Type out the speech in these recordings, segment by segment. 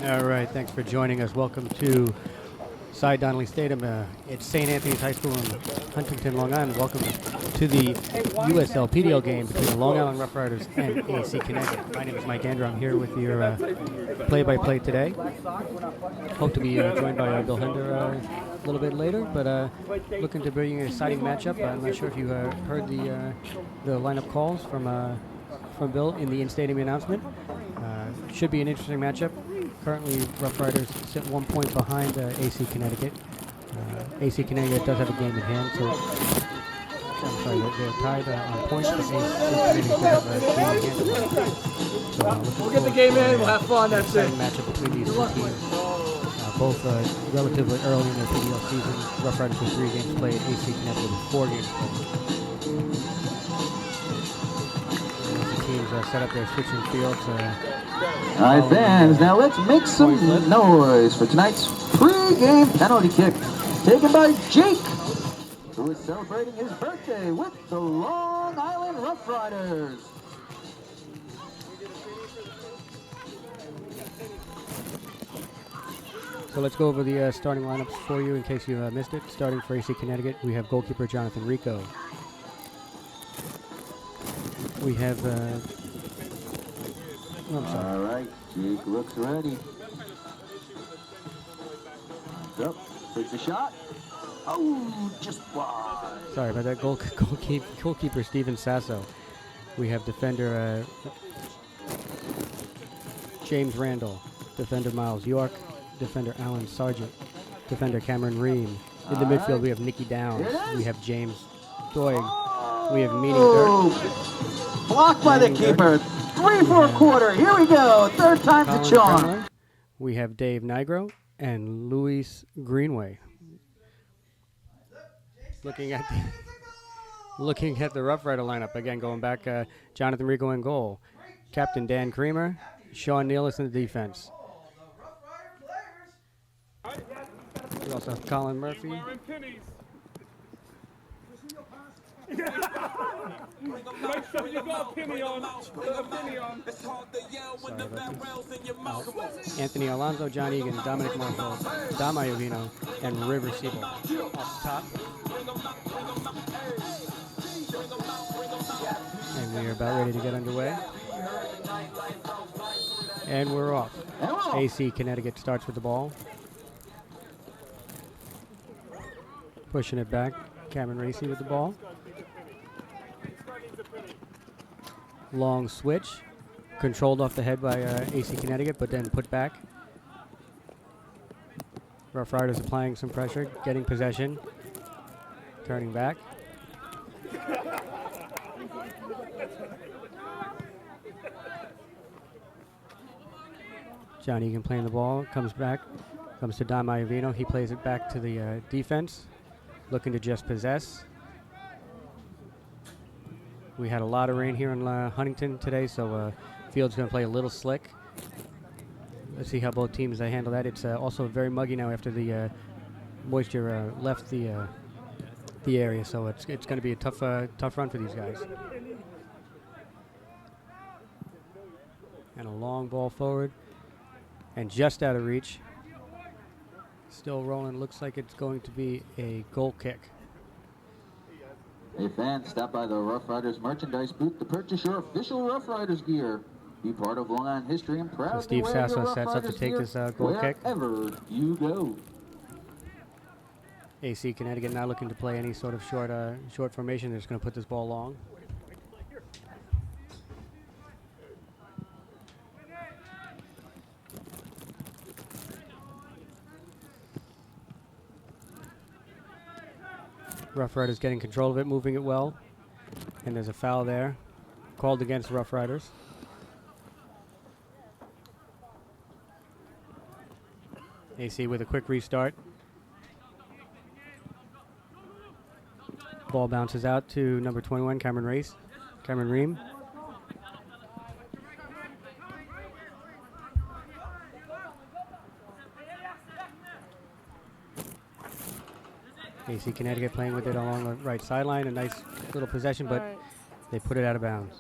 All right, thanks for joining us. Welcome to Cy Donnelly Stadium. It's St. Anthony's High School in Huntington, Long Island. Welcome to the USL PDL game between the Long Island Rough Riders and AC Connecticut. My name is Mike Andrew. I'm here with your play-by-play today. Hope to be joined by Bill Hender a little bit later, but looking to bring you an exciting matchup. I'm not sure if you heard the lineup calls from Bill in the in-stadium announcement. Should be an interesting matchup. Currently, Rough Riders sit 1 point behind AC Connecticut. AC Connecticut does have a game in hand, so I'm sorry, they're tied on points, but AC Connecticut does have a game in hand. So we'll get the game in, we'll have fun, that's it. Matchup between these two teams. Both relatively early in their PDL season. Rough Riders with 3 games played, AC Connecticut with 4 games played. Teams set up their switching fields. All right, fans, now let's make some noise for tonight's pre-game penalty kick, taken by Jake, who is celebrating his birthday with the Long Island Rough Riders. So let's go over the starting lineups for you in case you missed it. Starting for AC Connecticut, we have goalkeeper Jonathan Rico. We have, all right, Jake looks ready. Up, takes a shot. Oh, just wide. Sorry about that. Goalkeeper Steven Sasso. We have defender James Randall, defender Miles York, defender Alan Sargent, defender Cameron Ream. In the midfield, we have Nicky Downs. We have James Doig. We have Meaning Dirt. Blocked by the keeper. 3 for a quarter. Here we go. Third time's the charm. We have Dave Nigro and Luis Greenway. Looking at the Rough Rider lineup again, going back. Jonathan Rico in goal. Captain Dan Creamer. Sean Nealis in the defense. We also have Colin Murphy. Make sure you got a penny on. Anthony Alonso, John Egan, Dominic Marshall, Dom Iovino, and River Siebel. Off the top. And we are about ready to get underway. And we're off. AC Connecticut starts with the ball. Pushing it back. Cameron Racy with the ball. Long switch, controlled off the head by AC Connecticut, but then put back. Rough Riders applying some pressure, getting possession, turning back. John Egan playing the ball, comes back, comes to Dom Iovino. He plays it back to the defense, looking to just possess. We had a lot of rain here in Huntington today, so field's going to play a little slick. Let's see how both teams handle that. It's also very muggy now after the moisture left the area, so it's going to be a tough run for these guys. And a long ball forward, and just out of reach. Still rolling. Looks like it's going to be a goal kick. Hey fans, stop by the Rough Riders merchandise booth to purchase your official Rough Riders gear. Be part of Long Island history and proud so Steve Sasso sets up to take this goal kick. Wherever you go. AC Connecticut not looking to play any sort of short formation. They're just going to put this ball long. Rough Riders getting control of it, moving it well. And there's a foul there, called against Rough Riders. AC with a quick restart. Ball bounces out to number 21, Cameron Ream. AC Connecticut playing with it along the right sideline. A nice little possession, but they put it out of bounds.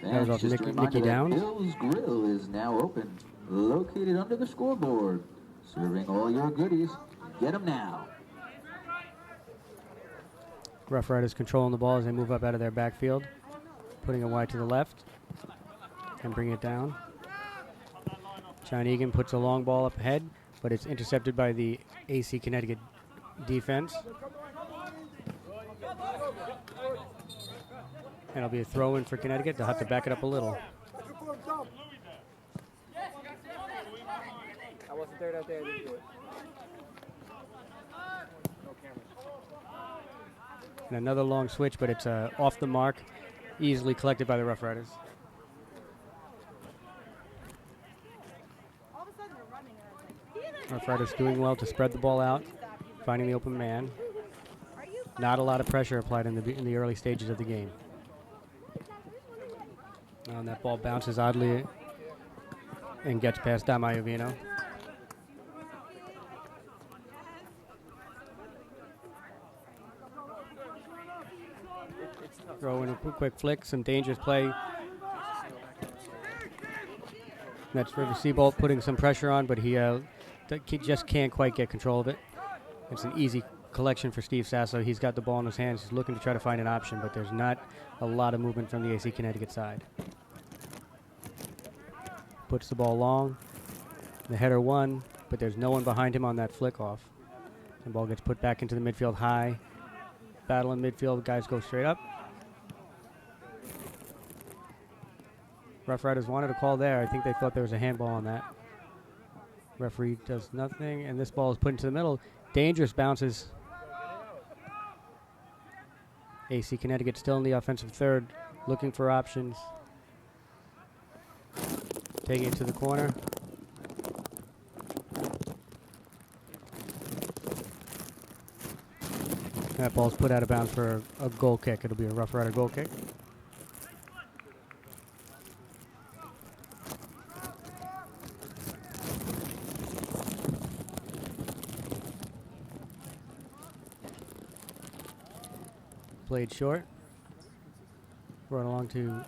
That was off Nicky Downs. Bill's Grill is now open. located under the scoreboard. Serving all your goodies. Get them now. Rough Riders controlling the ball as they move up out of their backfield, putting it wide to the left and bring it down. John Egan puts a long ball up ahead, but it's intercepted by the AC Connecticut defense. And it'll be a throw in for Connecticut. They'll have to back it up a little. I wasn't there that day. I didn't do it. No cameras. And another long switch, but it's off the mark, easily collected by the Rough Riders. Rough Riders doing well to spread the ball out, finding the open man. Not a lot of pressure applied in the early stages of the game. And that ball bounces oddly and gets past Iovino. Throw in a quick flick, some dangerous play. That's River Seabolt putting some pressure on, but he just can't quite get control of it. It's an easy collection for Steve Sasso. He's got the ball in his hands. He's looking to try to find an option, but there's not a lot of movement from the AC Connecticut side. Puts the ball long. The header won, but there's no one behind him on that flick off. The ball gets put back into the midfield high. Battle in midfield. Guys go straight up. Rough Riders wanted a call there. I think they thought there was a handball on that. Referee does nothing, and this ball is put into the middle. Dangerous bounces. AC Connecticut still in the offensive third, looking for options. Taking it to the corner. That ball's put out of bounds for a goal kick. It'll be a Rough Rider goal kick. Played short. Brought along to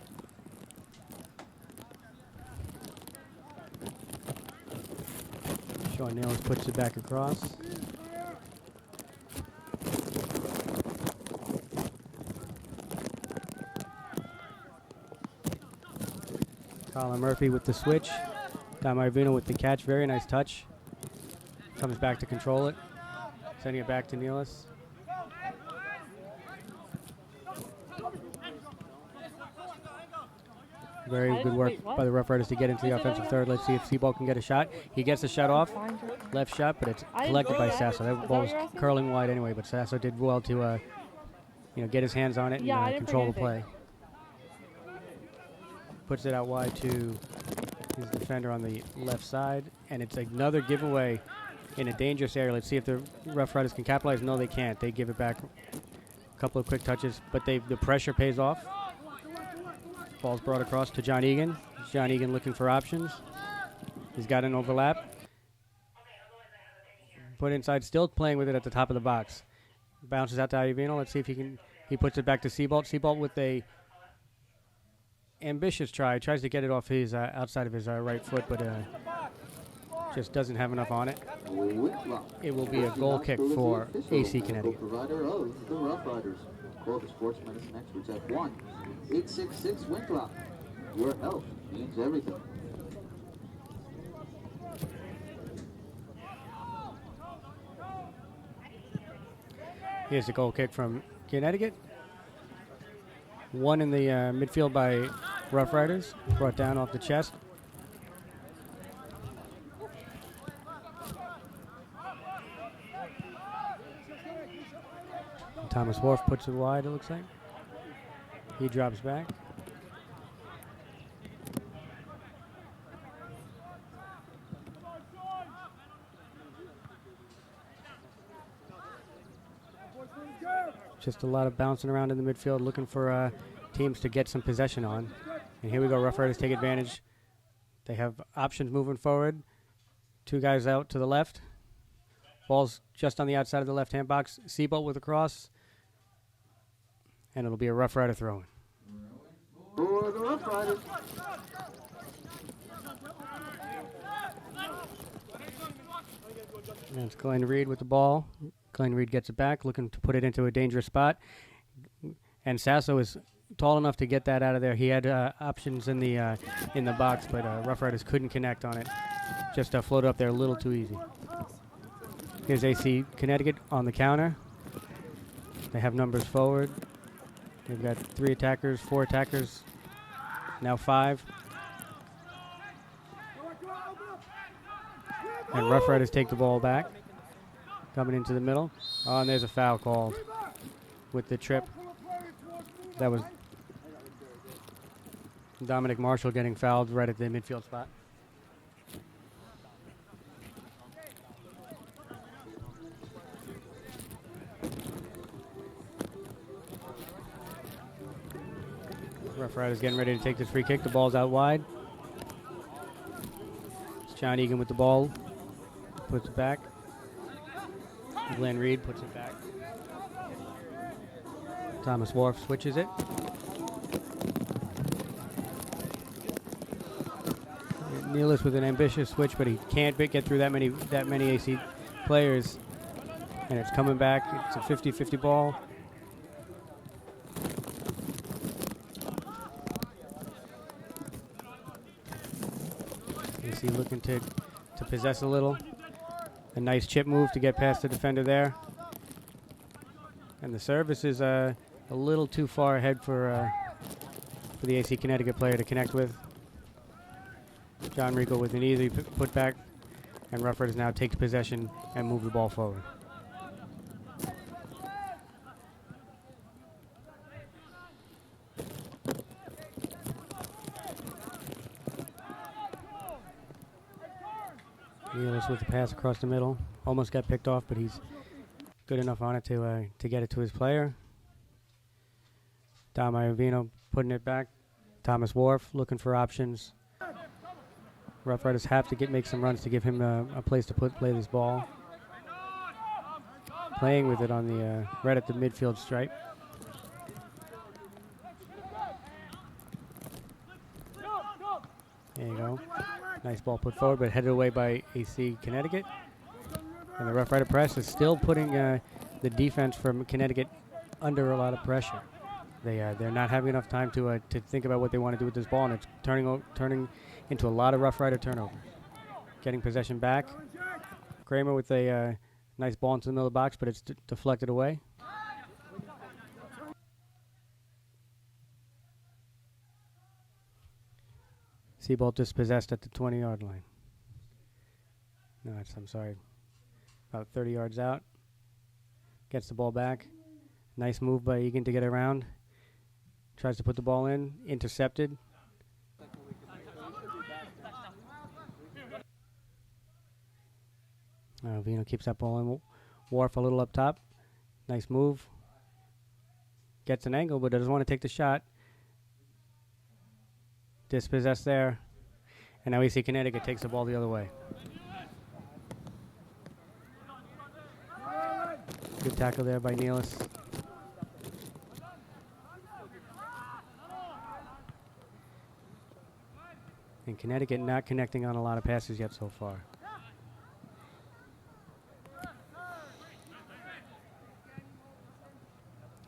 Sean Nails, puts it back across. Colin Murphy with the switch. Iovino with the catch. Very nice touch. Comes back to control it. Sending it back to Nealis. Very good work by the Rough Riders to get into the offensive third. Let's see if Seabolt can get a shot. He gets the shot off. Left shot, but it's collected by Sasso. That ball was curling wide anyway, but Sasso did well to get his hands on it and control the play. Puts it out wide to his defender on the left side, and it's another giveaway in a dangerous area. Let's see if the Rough Riders can capitalize. No, they can't. They give it back. A couple of quick touches, but the pressure pays off. Ball's brought across to John Egan. John Egan looking for options. He's got an overlap. Put inside, still playing with it at the top of the box. Bounces out to Iovino. Let's see if he puts it back to Seabolt. Seabolt with a ambitious try. Tries to get it off his outside of his right foot, but just doesn't have enough on it. It will be a goal kick for AC Connecticut. Provider of the Rough Riders. Call the sports medicine experts at 1-866-WINCLOCK. Your health means everything. Here's the goal kick from Connecticut. One in the midfield by Rough Riders. Brought down off the chest. Thomas Wharf puts it wide, it looks like. He drops back. Just a lot of bouncing around in the midfield, looking for teams to get some possession on. And here we go, Rough Riders take advantage. They have options moving forward. Two guys out to the left. Ball's just on the outside of the left-hand box. Seabolt with a cross. And it'll be a Rough Rider throw-in. For the Rough Riders. And it's Glenn Reed with the ball. Glenn Reed gets it back, looking to put it into a dangerous spot. And Sasso is tall enough to get that out of there. He had options in the box, but Rough Riders couldn't connect on it. Just floated up there a little too easy. Here's AC Connecticut on the counter. They have numbers forward. They've got 3 attackers, 4 attackers, now 5. And Rough Riders take the ball back. Coming into the middle. Oh, and there's a foul called with the trip. That was Dominic Marshall getting fouled right at the midfield spot. Rough Riders getting ready to take this free kick. The ball's out wide. It's John Egan with the ball. Puts it back. Glenn Reed puts it back. Thomas Wharf switches it. Nealis with an ambitious switch, but he can't get through that many AC players. And it's coming back. It's a 50-50 ball. AC looking to possess a little. A nice chip move to get past the defender there. And the service is a little too far ahead for the AC Connecticut player to connect with. John Rico with an easy putback. And Rough Riders now takes possession and move the ball forward. Nealis with the pass across the middle. Almost got picked off, but he's good enough on it to get it to his player. Dom Iovino putting it back. Thomas Wharf looking for options. Rough Riders have to make some runs to give him a place to play this ball. Playing with it on the right at the midfield stripe. There you go. Nice ball put forward, but headed away by AC Connecticut. And the Rough Rider press is still putting the defense from Connecticut under a lot of pressure. They're not having enough time to think about what they want to do with this ball, and it's turning into a lot of Rough Rider turnovers. Getting possession back. Kramer with a nice ball into the middle of the box, but it's deflected away. Seabolt dispossessed at the 20-yard line. No, I'm sorry. About 30 yards out. Gets the ball back. Nice move by Egan to get around. Tries to put the ball in. Intercepted. Vino keeps that ball in. Wharf a little up top. Nice move. Gets an angle, but doesn't want to take the shot. Dispossessed there. And now AC Connecticut takes the ball the other way. Good tackle there by Nealis. And Connecticut not connecting on a lot of passes yet so far.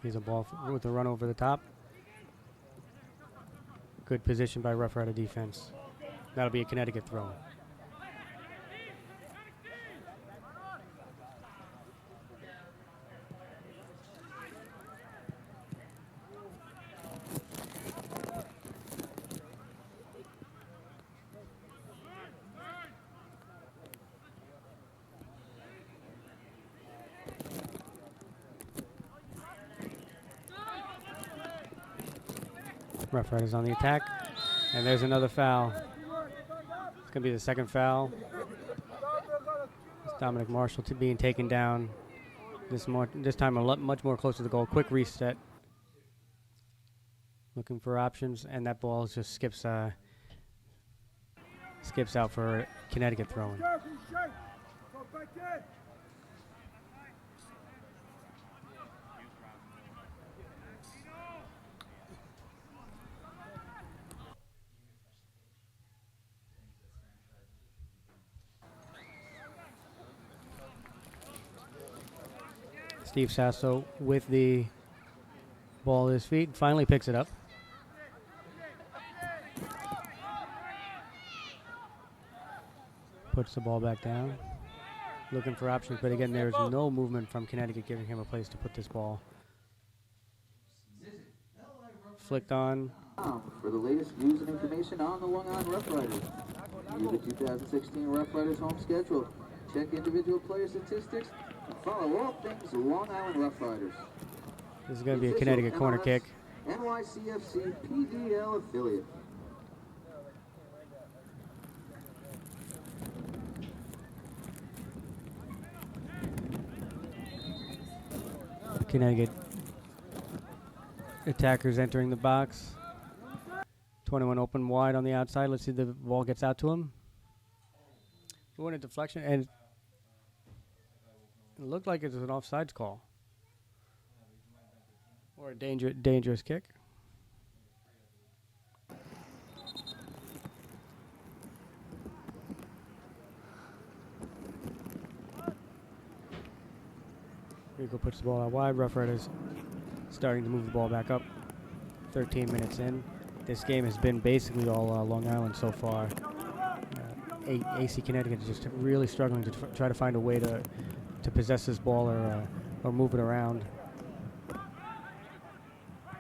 Here's a ball with a run over the top. Good position by Rough Rider defense. That'll be a Connecticut throw. Rough Riders on the attack. And there's another foul. It's going to be the second foul. It's Dominic Marshall being taken down. This time much more close to the goal. Quick reset. Looking for options, and that ball just skips out for Connecticut throwing. Steve Sasso with the ball at his feet. Finally picks it up. Puts the ball back down. Looking for options, but again, there's no movement from Connecticut giving him a place to put this ball. Flicked on. For the latest news and information on the Long Island Rough Riders. View the 2016 Rough Riders home schedule. Check individual player statistics and follow all things Long Island Rough Riders. This is going to be a Connecticut corner kick. NYCFC PDL affiliate. Connecticut attackers entering the box. 21 open wide on the outside. Let's see if the ball gets out to him. Doing a deflection, and it looked like it was an offsides call. Or a dangerous kick. Rico puts the ball out wide. Rough Riders starting to move the ball back up. 13 minutes in. This game has been basically all Long Island so far. AC Connecticut is just really struggling to try to find a way to possess this ball or move it around.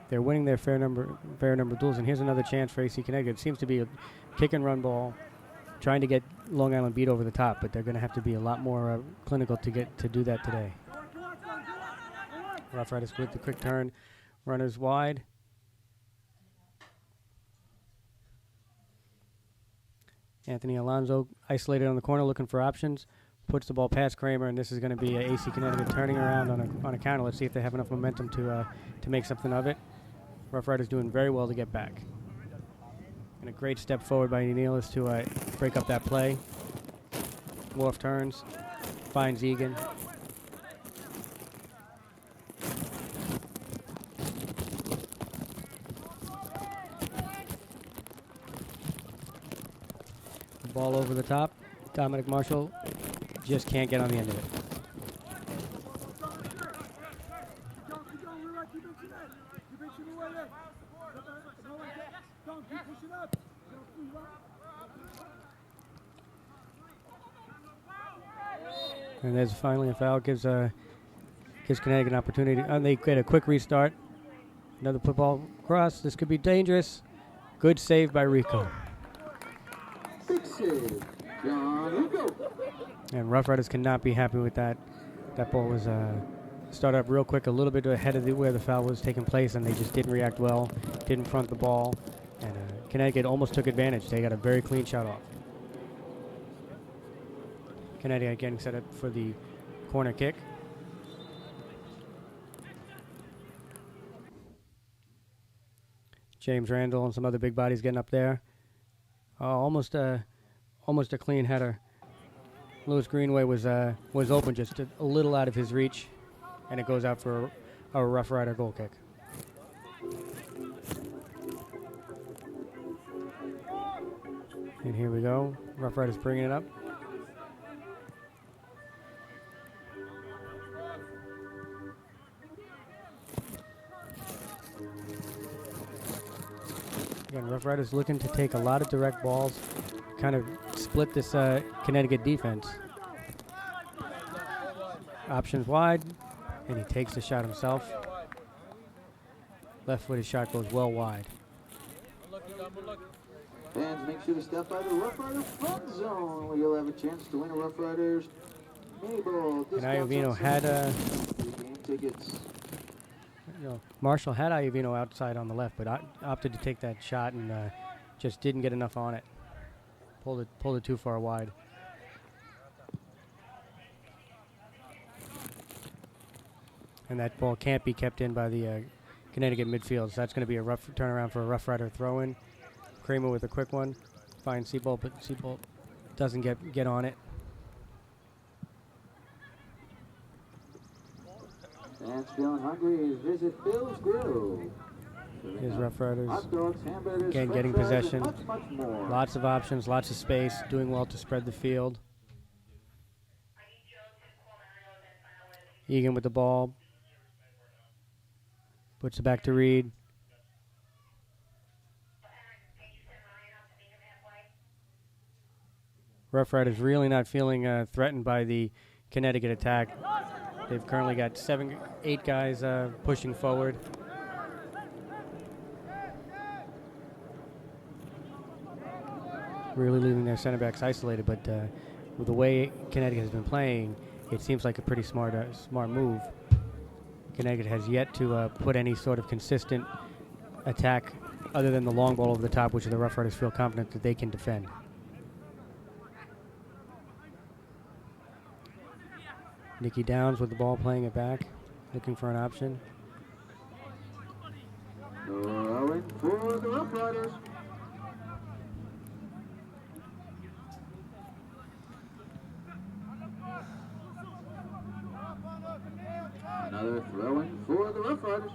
They're winning their fair number of duels, and here's another chance for AC Connecticut. It seems to be a kick and run ball, trying to get Long Island beat over the top, but they're going to have to be a lot more clinical to do that today. Rough Riders with the quick turn, runners wide. Anthony Alonso isolated on the corner, looking for options. Puts the ball past Kramer, and this is going to be AC Connecticut turning around on a counter. Let's see if they have enough momentum to make something of it. Rough Riders doing very well to get back. And a great step forward by Nealis to break up that play. Wolf turns, finds Egan. Ball over the top. Dominic Marshall just can't get on the end of it. And there's finally a foul. Gives Connecticut an opportunity. And they get a quick restart. Another football cross. This could be dangerous. Good save by Rico. Big save, John Rico. And Rough Riders cannot be happy with that. That ball was started up real quick, a little bit ahead of where the foul was taking place, and they just didn't react well, didn't front the ball. And Connecticut almost took advantage. They got a very clean shot off. Connecticut getting set up for the corner kick. James Randall and some other big bodies getting up there. Almost a clean header. Lewis Greenway was open, just a little out of his reach, and it goes out for a Rough Rider goal kick. And here we go. Rough Riders bringing it up. Again, Rough Riders looking to take a lot of direct balls, kind of split this Connecticut defense. Options wide, and he takes the shot himself. Left-footed shot goes well wide. Fans, make sure to stop by the Rough Rider front zone where you'll have a chance to win a Rough Riders mini ball. And Iovino had game tickets. Marshall had Iovino outside on the left, but opted to take that shot and just didn't get enough on it. Pulled it too far wide. And that ball can't be kept in by the Connecticut midfield, so that's going to be a rough turnaround for a Rough Rider throw-in. Kramer with a quick one. Finds Seabolt, but Seabolt doesn't get on it. Fans feeling hungry, visit Bill's Grill. Here's Rough Riders. Hot dogs, hamburgers, Again, french getting fries, and possession. much more. Lots of options, lots of space, doing well to spread the field. Egan with the ball, Puts it back to Reed. Rough Riders really not feeling threatened by the Connecticut attack. They've currently got 8 guys pushing forward. Really leaving their center backs isolated, but with the way Connecticut has been playing, it seems like a pretty smart move. Connecticut has yet to put any sort of consistent attack other than the long ball over the top, which the Rough Riders feel confident that they can defend. Nikki Downs with the ball, playing it back, looking for an option. Throwing for the Rough Riders. Another throwing for the Rough Riders.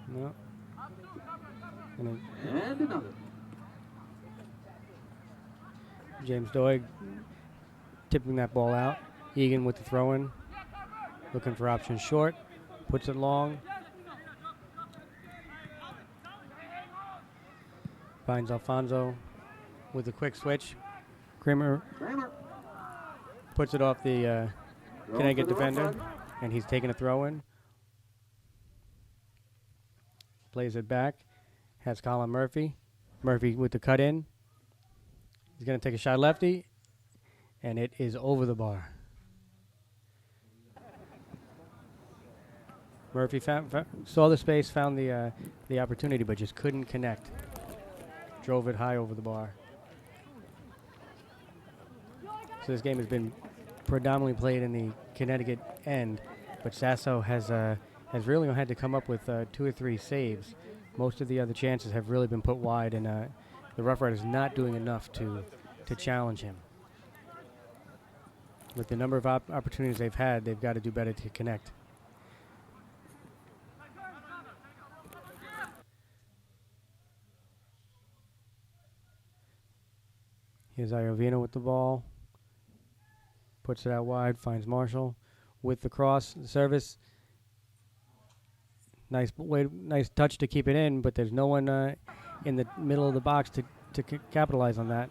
No. And another. James Doig tipping that ball out. Egan with the throw-in, looking for option short, puts it long. Finds Alfonso with a quick switch. Kramer puts it off the Connecticut defender, and he's taking a throw-in. Plays it back. Has Colin Murphy. Murphy with the cut-in. He's going to take a shot lefty, and it is over the bar. Murphy saw the space, found the opportunity, but just couldn't connect. Drove it high over the bar. So this game has been predominantly played in the Connecticut end, but Sasso has really had to come up with 2 or 3 saves. Most of the other chances have really been put wide, and the Rough Riders not doing enough to challenge him. With the number of opportunities they've had, they've got to do better to connect. Here's Iovino with the ball. Puts it out wide, finds Marshall with the cross, the service. Nice touch to keep it in, but there's no one in the middle of the box to capitalize on that.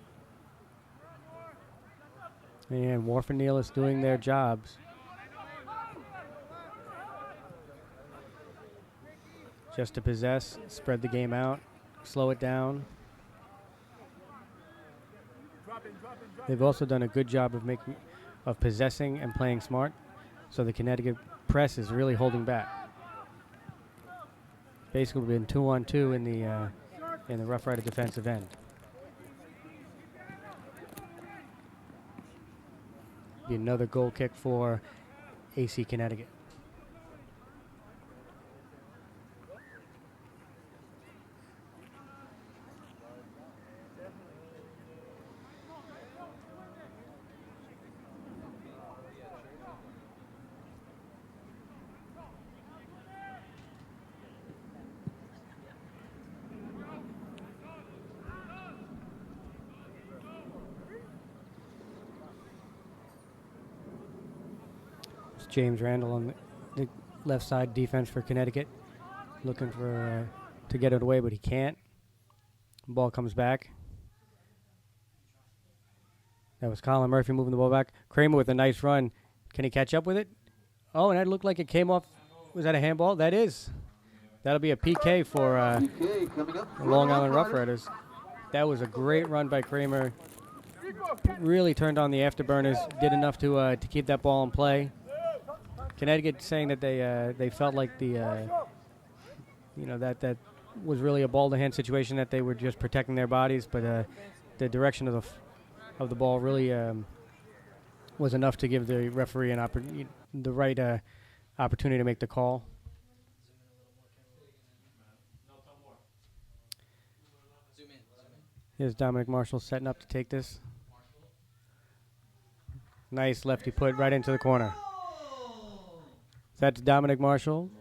And Worf and Nealis doing their jobs. Just to possess, spread the game out, slow it down. They've also done a good job of possessing and playing smart, so the Connecticut press is really holding back. Basically been 2-on-2 in the Rough Rider defensive end. Be another goal kick for AC Connecticut. James Randall on the left side defense for Connecticut, looking for to get it away, but he can't. Ball comes back. That was Colin Murphy moving the ball back. Kramer with a nice run. Can he catch up with it? Oh, and that looked like it came off. Was that a handball? That is. That'll be a PK for the Long Island Rough Riders. That was a great run by Kramer. Really turned on the afterburners. Did enough to keep that ball in play. Connecticut saying that they felt like that was really a ball to hand situation, that they were just protecting their bodies, but the direction of the ball really was enough to give the referee the right opportunity to make the call. Here's Dominic Marshall setting up to take this. Nice lefty put right into the corner. That's Dominic Marshall,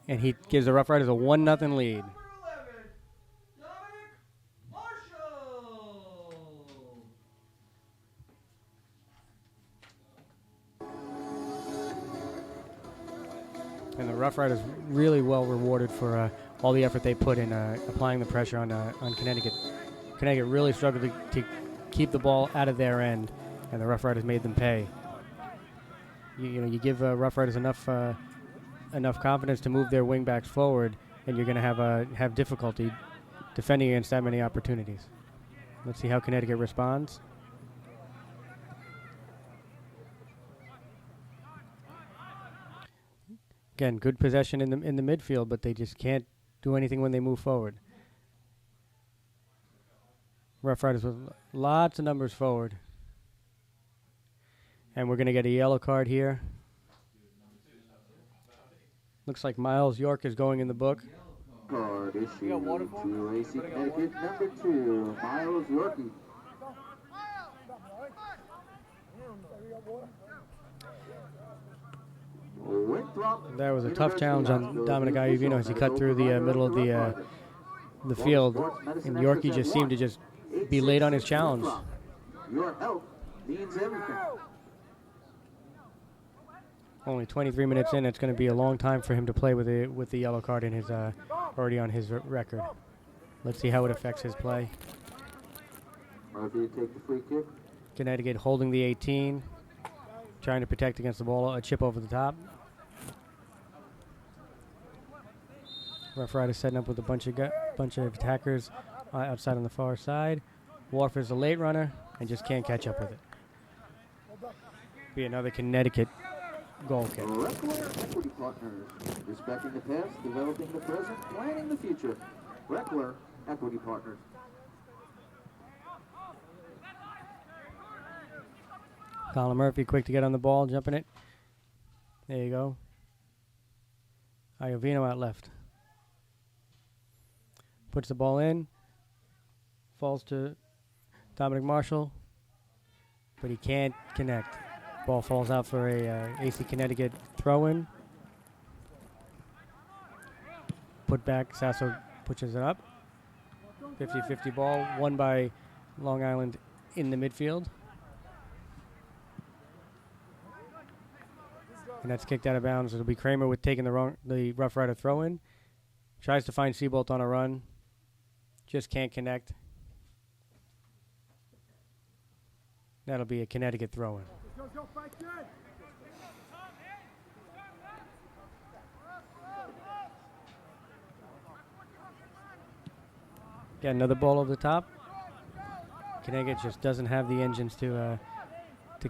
and he gives the Rough Riders a 1-0 lead. And the Rough Riders really well rewarded for all the effort they put in applying the pressure on Connecticut. Connecticut really struggled to keep the ball out of their end, and the Rough Riders made them pay. You give Rough Riders enough confidence to move their wingbacks forward, and you're going to have difficulty defending against that many opportunities. Let's see how Connecticut responds. Again, good possession in the midfield, but they just can't do anything when they move forward. Rough Riders with lots of numbers forward. And we're going to get a yellow card here. Looks like Miles York is going in the book. Card issued to AC Connecticut, number 2, Miles Yorkie. That was a tough challenge on Dominic Iovino as he cut through the middle of the field, and Yorkie just seemed to just be late on his challenge. Your help means everything. Only 23 minutes in, it's going to be a long time for him to play with the yellow card in his already on his record. Let's see how it affects his play. Murphy take the free kick. Connecticut holding the 18, trying to protect against the ball, a chip over the top. Rough Riders setting up with a bunch of attackers outside on the far side. Wharf is a late runner and just can't catch up with it. Be another Connecticut goal kick. Reckler Equity Partners, respecting the past, developing the present, planning the future. Reckler Equity Partners. Colin Murphy quick to get on the ball, jumping it. There you go. Iovino out left. Puts the ball in. Falls to Dominic Marshall. But he can't connect. Ball falls out for a AC Connecticut throw-in. Put back. Sasso pushes it up. 50-50 ball. Won by Long Island in the midfield. And that's kicked out of bounds. It'll be Kramer with taking the Rough Rider throw-in. Tries to find Seabolt on a run. Just can't connect. That'll be a Connecticut throw-in. Got another ball over the top. Connecticut just doesn't have the engines to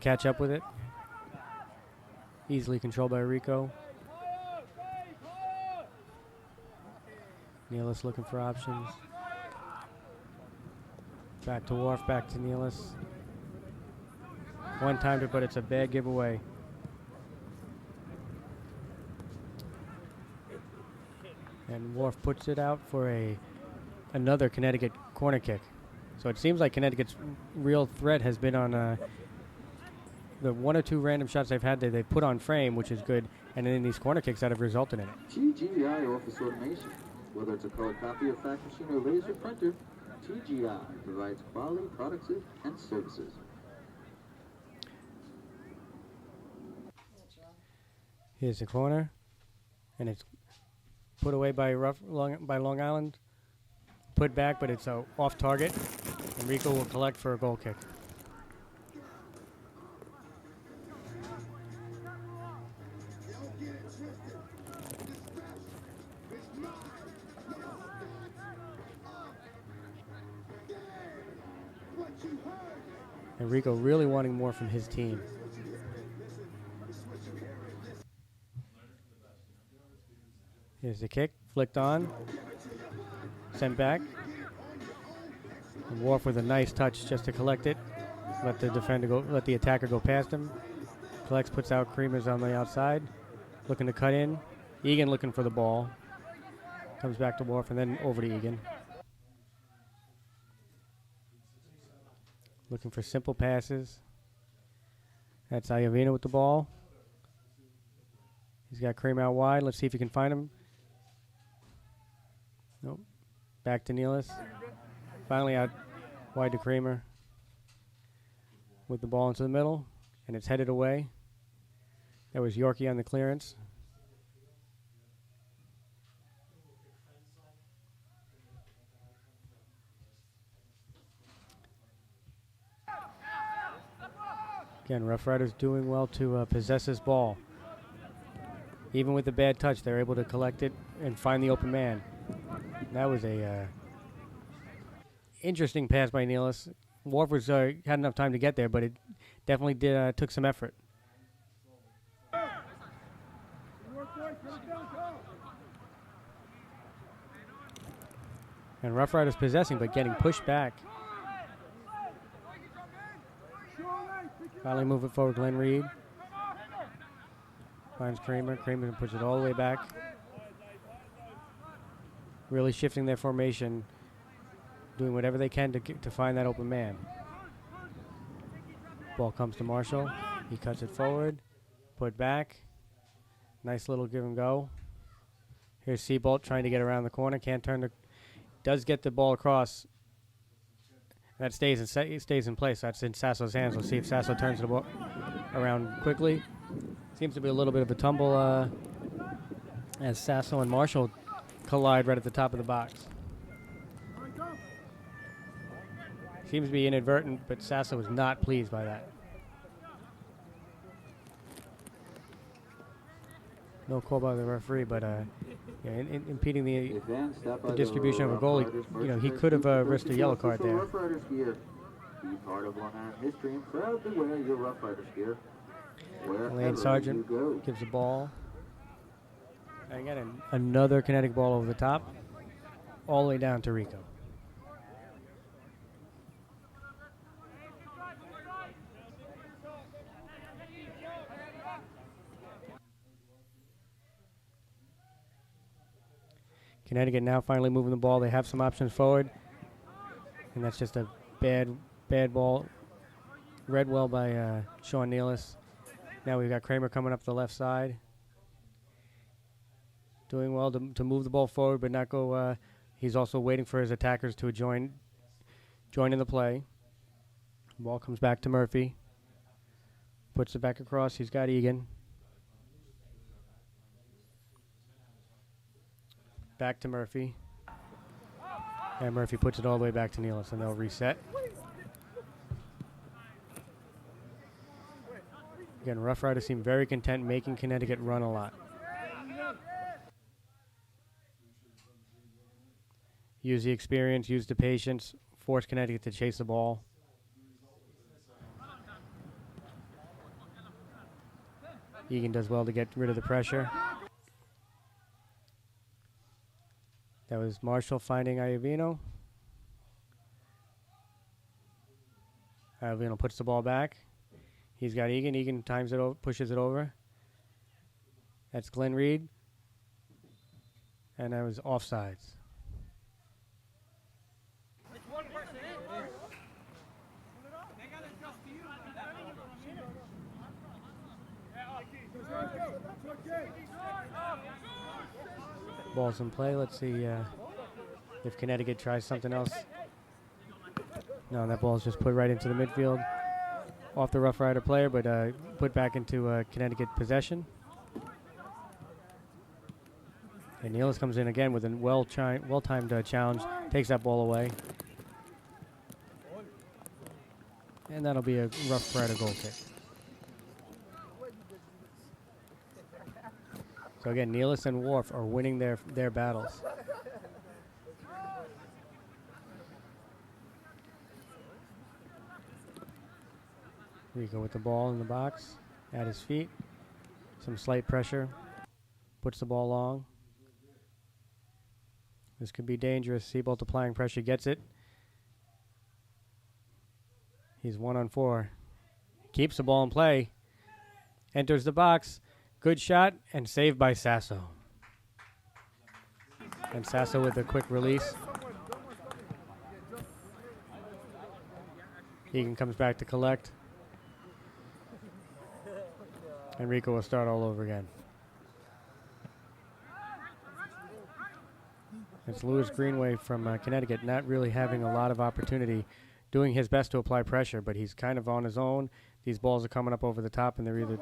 catch up with it. Easily controlled by Rico. Nealis looking for options. Back to Wharf, back to Nealis. One-timed it, but it's a bad giveaway. And Wharf puts it out for another Connecticut corner kick. So it seems like Connecticut's real threat has been on the one or two random shots they've had they've put on frame, which is good, and then these corner kicks that have resulted in it. TGI Office Automation. Whether it's a color copy or fax machine or laser printer, TGI provides quality products and services. Here's the corner, and it's put away by Long Island. Put back, but it's off target, and Rico will collect for a goal kick. And Rico really wanting more from his team. Here's the kick, flicked on, sent back. And Wharf with a nice touch just to collect it. Let the attacker go past him. Collects, puts out Creamers on the outside. Looking to cut in. Egan looking for the ball. Comes back to Wharf and then over to Egan. Looking for simple passes. That's Iovino with the ball. He's got Kramer out wide. Let's see if he can find him. Nope. Back to Nealis. Finally out wide to Kramer. With the ball into the middle. And it's headed away. That was Yorkie on the clearance. Again, Rough Riders doing well to possess this ball. Even with the bad touch, they're able to collect it and find the open man. That was a interesting pass by Nealis. Worf was had enough time to get there, but it definitely took some effort. And Rough Riders possessing, but getting pushed back. Finally move it forward, Glenn Reed. Finds Kramer. Kramer puts it all the way back. Really shifting their formation, doing whatever they can to find that open man. Ball comes to Marshall. He cuts it forward, put back. Nice little give and go. Here's Seabolt trying to get around the corner. Can't turn the. Does get the ball across. That stays in place. That's in Sasso's hands. We'll see if Sasso turns the ball around quickly. Seems to be a little bit of a tumble as Sasso and Marshall collide right at the top of the box. Seems to be inadvertent, but Sasso was not pleased by that. No call by the referee, but impeding the distribution of a goal. He could have risked a yellow card there. Lane Sargent gives the ball. And again, another kinetic ball over the top, all the way down to Rico. Connecticut now finally moving the ball. They have some options forward. And that's just a bad ball. Read well by Sean Nealis. Now we've got Kramer coming up the left side. Doing well to move the ball forward, but not go. He's also waiting for his attackers to join in the play. Ball comes back to Murphy. Puts it back across. He's got Egan. Back to Murphy. And Murphy puts it all the way back to Nealis, and they'll reset. Again, Rough Riders seem very content making Connecticut run a lot. Use the experience, use the patience, force Connecticut to chase the ball. Egan does well to get rid of the pressure. That was Marshall finding Iovino. Iovino puts the ball back. He's got Egan. Egan times it over, pushes it over. That's Glenn Reed. And that was offsides. Ball's in play. Let's see if Connecticut tries something else. No, that ball's just put right into the midfield. Off the Rough Rider player, but put back into Connecticut possession. And Nealis comes in again with a well-timed challenge. Takes that ball away. And that'll be a Rough Rider goal kick. So again, Nealis and Worf are winning their battles. Rico with the ball in the box, at his feet. Some slight pressure. Puts the ball long. This could be dangerous. Seabolt applying pressure, gets it. He's 1-on-4. Keeps the ball in play. Enters the box. Good shot and saved by Sasso. And Sasso with a quick release. Egan comes back to collect. And Rico will start all over again. It's Lewis Greenway from Connecticut, not really having a lot of opportunity, doing his best to apply pressure, but he's kind of on his own. These balls are coming up over the top, and they're either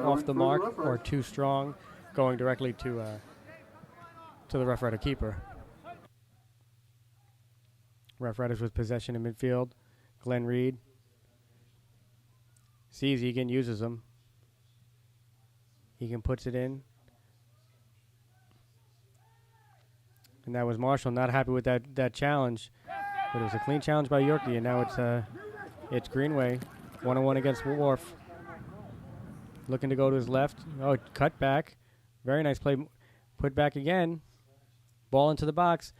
off the mark or too strong, going directly to the Rough Rider keeper. Rough Riders with possession in midfield. Glenn Reed. Sees Egan, uses them. Egan puts it in. And that was Marshall, not happy with that challenge. But it was a clean challenge by Yorkie, and now it's Greenway, 1-on-1 against Wharf. Looking to go to his left. Oh, cut back. Very nice play. Put back again. Ball into the box.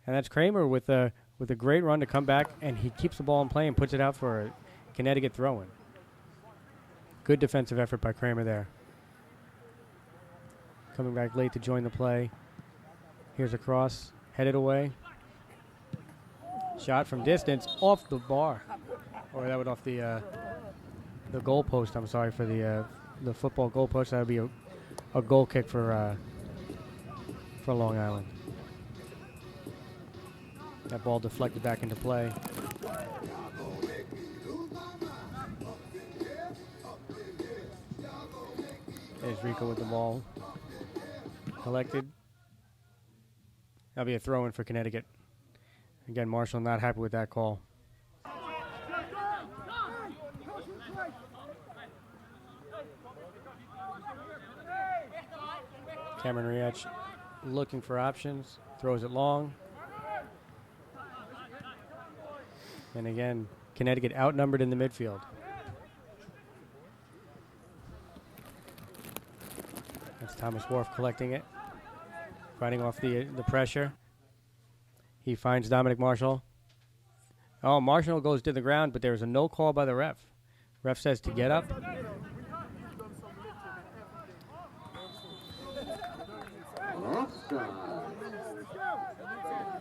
And that's Kramer with a great run to come back, and he keeps the ball in play and puts it out for a Connecticut throw-in. Good defensive effort by Kramer there. Coming back late to join the play. Here's a cross, headed away. Shot from distance, off the bar. Or that would off the goal post, I'm sorry, for the football goal post. That would be a goal kick for Long Island. That ball deflected back into play. There's Rico with the ball. Collected. That'll be a throw-in for Connecticut. Again, Marshall not happy with that call. Cameron Riach looking for options. Throws it long. And again, Connecticut outnumbered in the midfield. That's Thomas Wharf collecting it. Fighting off the pressure. He finds Dominic Marshall. Oh, Marshall goes to the ground, but there's a no call by the ref. Ref says to get up.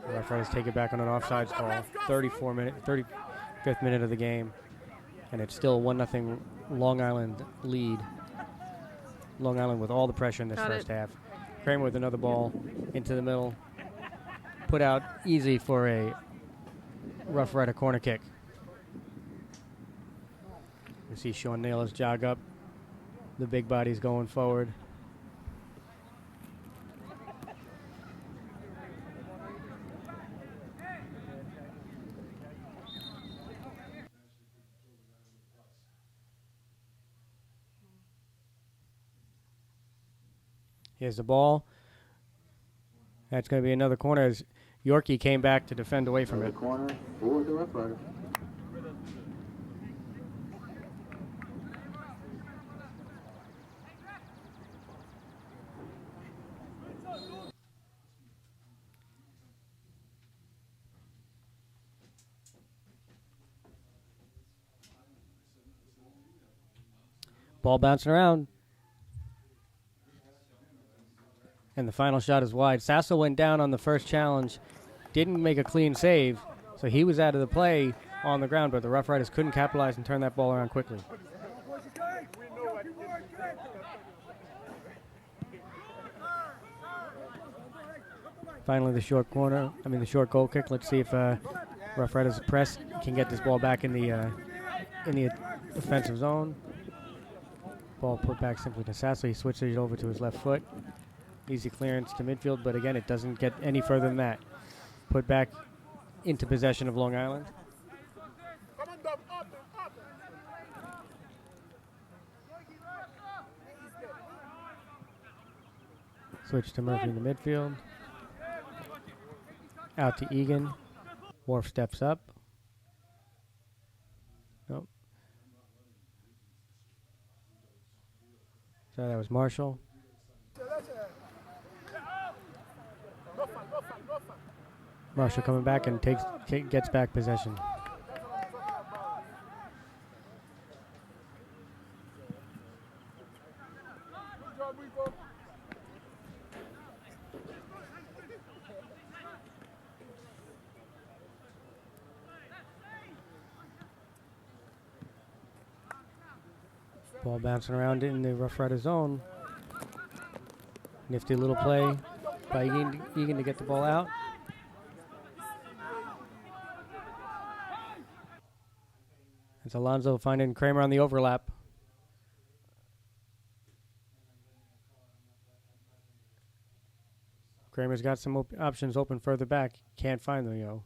The referees take it back on an offsides call. 35th minute of the game. And it's still 1-0 Long Island lead. Long Island with all the pressure in this first half. Kramer with another ball into the middle. Put out easy for a Rough Rider corner kick. You see Sean Naylor's jog up. The big body's going forward. Here's the ball. That's going to be another corner as Yorkie came back to defend away from it. Corner for the Rough Rider. Ball bouncing around. And the final shot is wide. Sasso went down on the first challenge. Didn't make a clean save. So he was out of the play on the ground, but the Rough Riders couldn't capitalize and turn that ball around quickly. Finally, the short goal kick. Let's see if Rough Riders press can get this ball back in the offensive zone. Ball put back simply to Sasso. He switches it over to his left foot. Easy clearance to midfield, but again, it doesn't get any further than that. Put back into possession of Long Island. Switch to Murphy in the midfield. Out to Egan. Wharf steps up. Nope. So that was Marshall. Marshall coming back and gets back possession. Ball bouncing around in the Rough Rider zone. Nifty little play by Egan to get the ball out. It's Alonso finding Kramer on the overlap. Kramer's got some options open further back. Can't find them,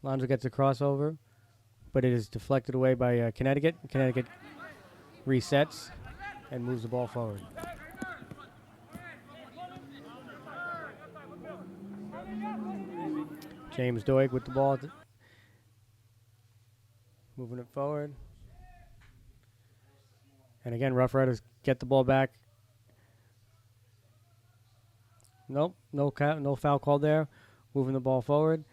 Alonso gets a crossover. but it is deflected away by Connecticut. Connecticut resets and moves the ball forward. James Doig with the ball, moving it forward. And again, Rough Riders get the ball back. Nope, no foul called there. Moving the ball forward.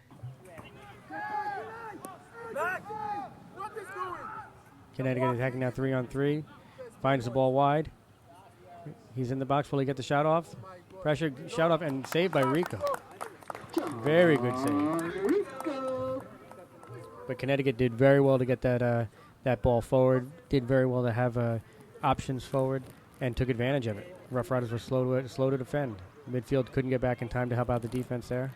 Connecticut attacking now 3-on-3. Finds the ball wide. He's in the box. Will he get the shot off? Pressure, shot off, and saved by Rico. Very good save. But Connecticut did very well to get that ball forward. Did very well to have options forward and took advantage of it. Rough Riders were slow to defend. Midfield couldn't get back in time to help out the defense there.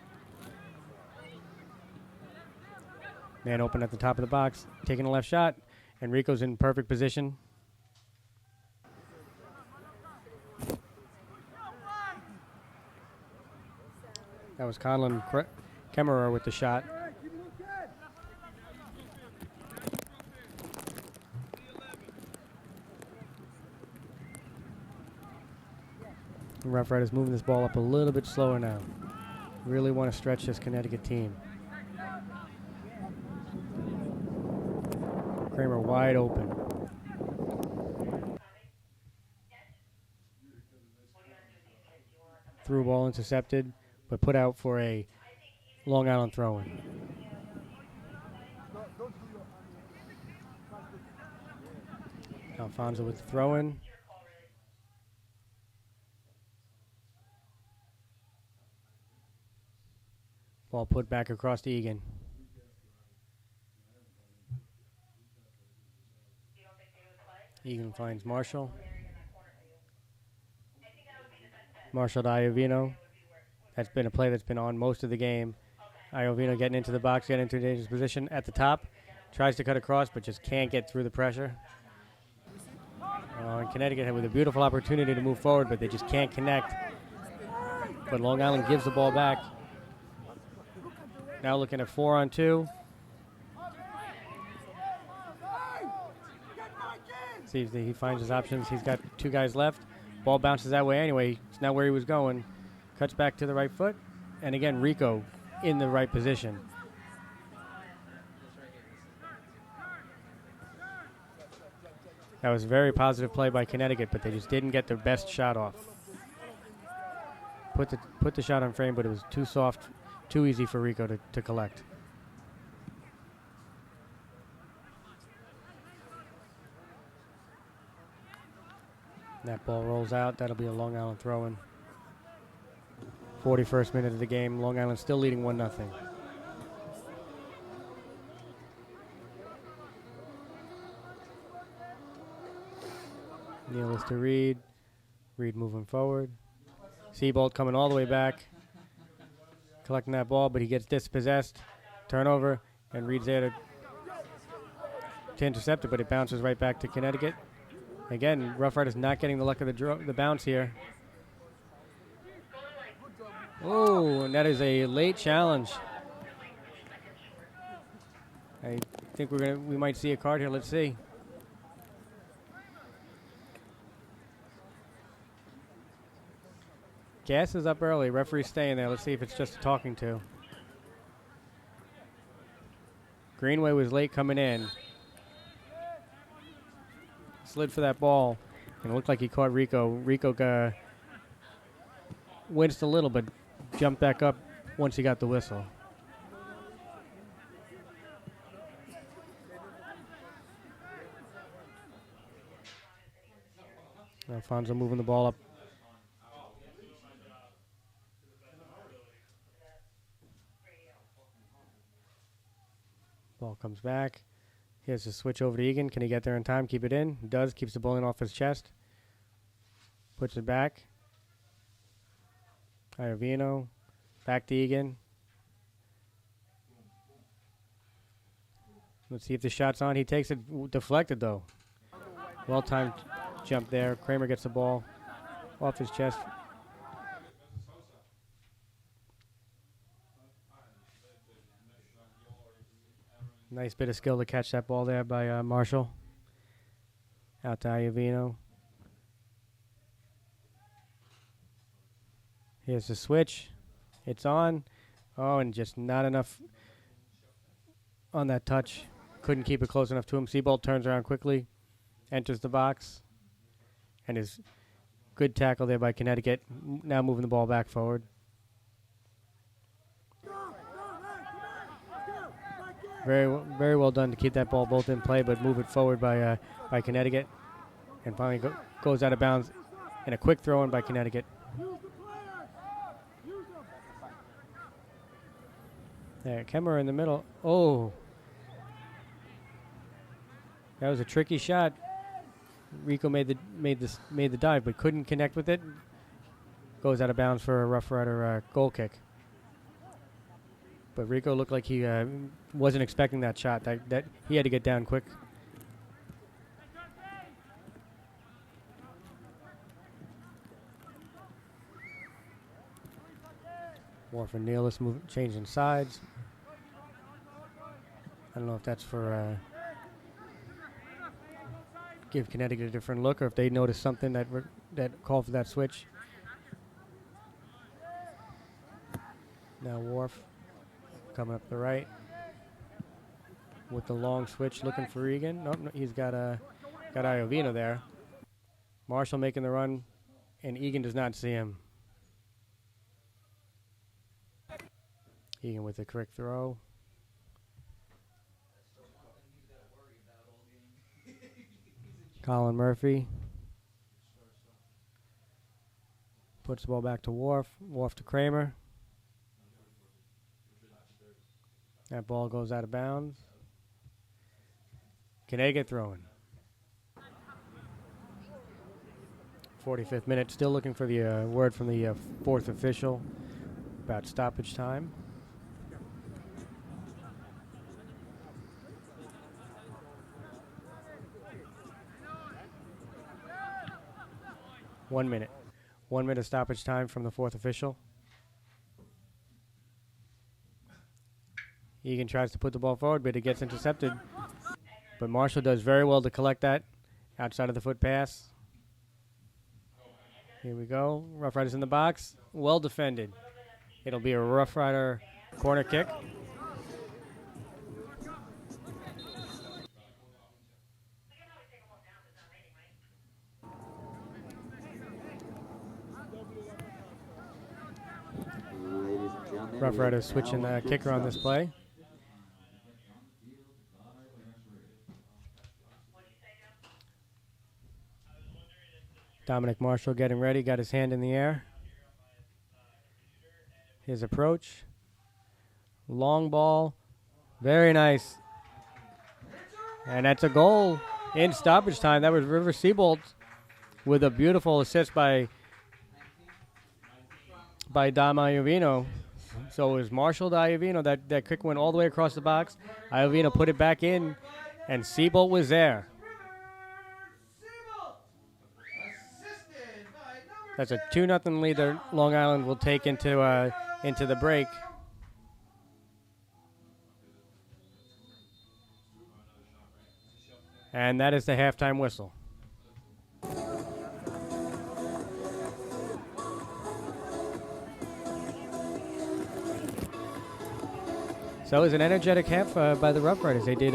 Man open at the top of the box, taking a left shot, and Rico's in perfect position. That was Conlon Kemmerer with the shot. Rough Riders moving this ball up a little bit slower now. Really want to stretch this Connecticut team. Kramer wide open. Through ball intercepted, but put out for a Long Island throw-in. Alfonso with the throw-in. Ball put back across to Egan. Egan finds Marshall. Marshall to Iovino. That's been a play that's been on most of the game. Iovino getting into the box, getting into a dangerous position at the top. Tries to cut across, but just can't get through the pressure. And Connecticut had with a beautiful opportunity to move forward, but they just can't connect. But Long Island gives the ball back. Now looking at 4-on-2. See if he finds his options. He's got two guys left. Ball bounces that way anyway. It's not where he was going. Cuts back to the right foot. And again, Rico in the right position. That was a very positive play by Connecticut, but they just didn't get their best shot off. Put the shot on frame, but it was too soft, too easy for Rico to collect. That ball rolls out. That'll be a Long Island throw-in. 41st minute of the game. Long Island still leading 1-0. Neal is to Reed. Reed moving forward. Seabolt coming all the way back. Collecting that ball, but he gets dispossessed. Turnover, and Reed's there to intercept it, but it bounces right back to Connecticut. Again, Rough Riders not getting the luck of the bounce here. Oh, and that is a late challenge. I think we might see a card here. Let's see. Gas is up early. Referee's staying there. Let's see if it's just a talking to. Greenway was late coming in. Slid for that ball, and it looked like he caught Rico. Rico winced a little, but jumped back up once he got the whistle. Alfonso moving the ball up. Ball comes back. He has to switch over to Egan. Can he get there in time? Keep it in. He does. Keeps the bowling off his chest. Puts it back. Iovino. Back to Egan. Let's see if the shot's on. He takes it. Deflected, though. Well-timed jump there. Kramer gets the ball off his chest. Nice bit of skill to catch that ball there by Marshall. Out to Iovino. Here's the switch. It's on. Oh, and just not enough on that touch. Couldn't keep it close enough to him. Seabolt turns around quickly, enters the box, and is good tackle there by Connecticut. Now moving the ball back forward. Very well done to keep that ball both in play, but move it forward by Connecticut, and finally goes out of bounds, and a quick throw in by Connecticut. There, Kemmer in the middle. Oh, that was a tricky shot. Rico made the dive, but couldn't connect with it. Goes out of bounds for a Rough Rider goal kick. But Rico looked like he wasn't expecting that shot. That he had to get down quick. Wharf and Nealis changing sides. I don't know if that's for give Connecticut a different look, or if they noticed something that called for that switch. Now Wharf coming up the right with the long switch, looking for Egan. Nope, no, he's got Iovino there. Marshall making the run, and Egan does not see him. Egan with a quick throw. Colin Murphy puts the ball back to Wharf. Wharf to Kramer. That ball goes out of bounds. Connecticut throwing. 45th minute. Still looking for the word from the fourth official about stoppage time. One minute. 1 minute stoppage time from the fourth official. Egan tries to put the ball forward, but it gets intercepted. But Marshall does very well to collect that outside of the foot pass. Here we go. Rough Riders in the box. Well defended. It'll be a Rough Rider corner kick. Rough Riders switching the kicker on this play. Dominic Marshall getting ready, got his hand in the air. His approach. Long ball. Very nice. And that's a goal in stoppage time. That was River Seabolt with a beautiful assist by Dom Iovino. So it was Marshall to Iovino. That kick went all the way across the box. Iovino put it back in, and Seabolt was there. That's a 2-0 lead that Long Island will take into the break. And that is the halftime whistle. So it was an energetic half by the Rough Riders. They did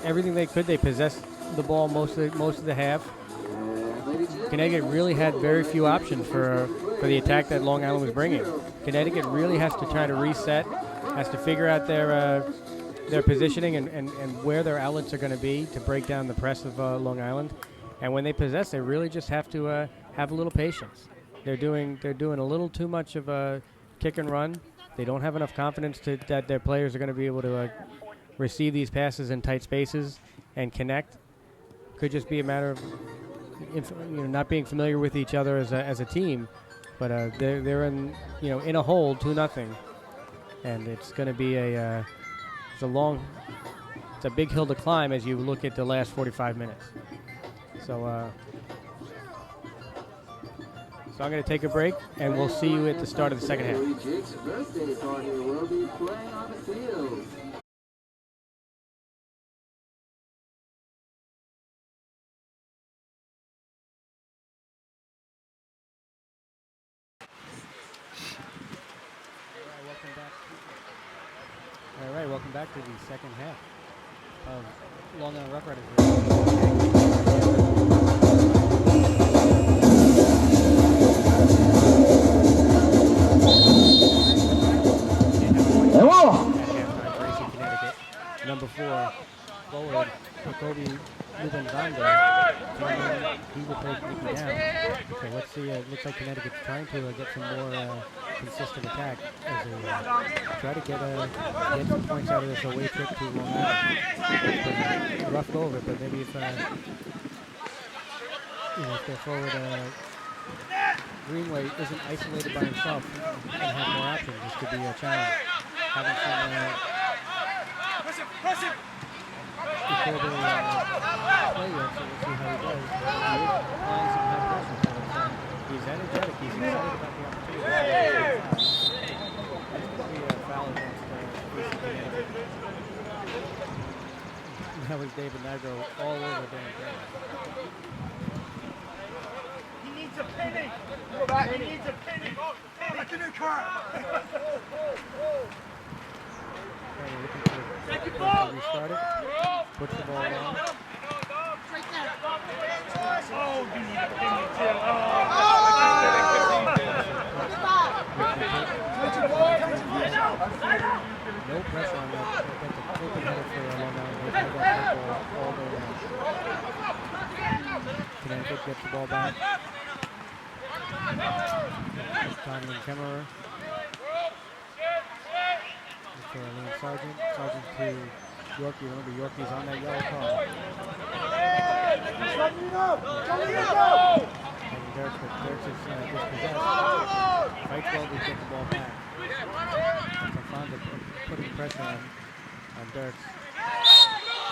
everything they could. They possessed the ball most of the half. Connecticut really had very few options for the attack that Long Island was bringing. Connecticut really has to try to reset, has to figure out their positioning and where their outlets are going to be to break down the press of Long Island. And when they possess, they really just have to have a little patience. They're doing a little too much of a kick and run. They don't have enough confidence that their players are going to be able to receive these passes in tight spaces and connect. Could just be a matter of not being familiar with each other as a team, but they're in a hole 2-0, and it's going to be a big hill to climb as you look at the last 45 minutes. So I'm going to take a break, and we'll see you at the start of the second half. Jake's birthday party will be playing on the field. back to the second half of Long Island Rough Riders. And whoa! At halftime for AC Connecticut. Number 4 forward, Jacoby Lubenzando. He replaced Nicky Down. So let's see. Looks like Connecticut's trying to get some more consistent attack as they try to get some points out of this away trip to Long Island. It's been a rough go of it, but maybe if their forward Greenway isn't isolated by himself and have more options, this could be a challenge. Having some before they play yet, so we'll see how he does. He is applying some high pressure, so he's energetic. He's excited about the opportunity. That's going to be a foul against AC Connecticut. That was David Nigro all over Dan Graham. He needs a penny. Go back. He needs a penny. Back in the car. Looking to restart it. Puts the ball on. Oh, you need a penny too. No pressure on that. That's a open header for Long Island. All day long. Connecticut gets the ball back. Tommy and Kemmerer. For Lane Sargent. Sargent to Yorkie. Remember, Yorkie's on that yellow card. And Dirks is dispossessed. Fights well to get the ball back. Alfonso putting pressure on Dirks.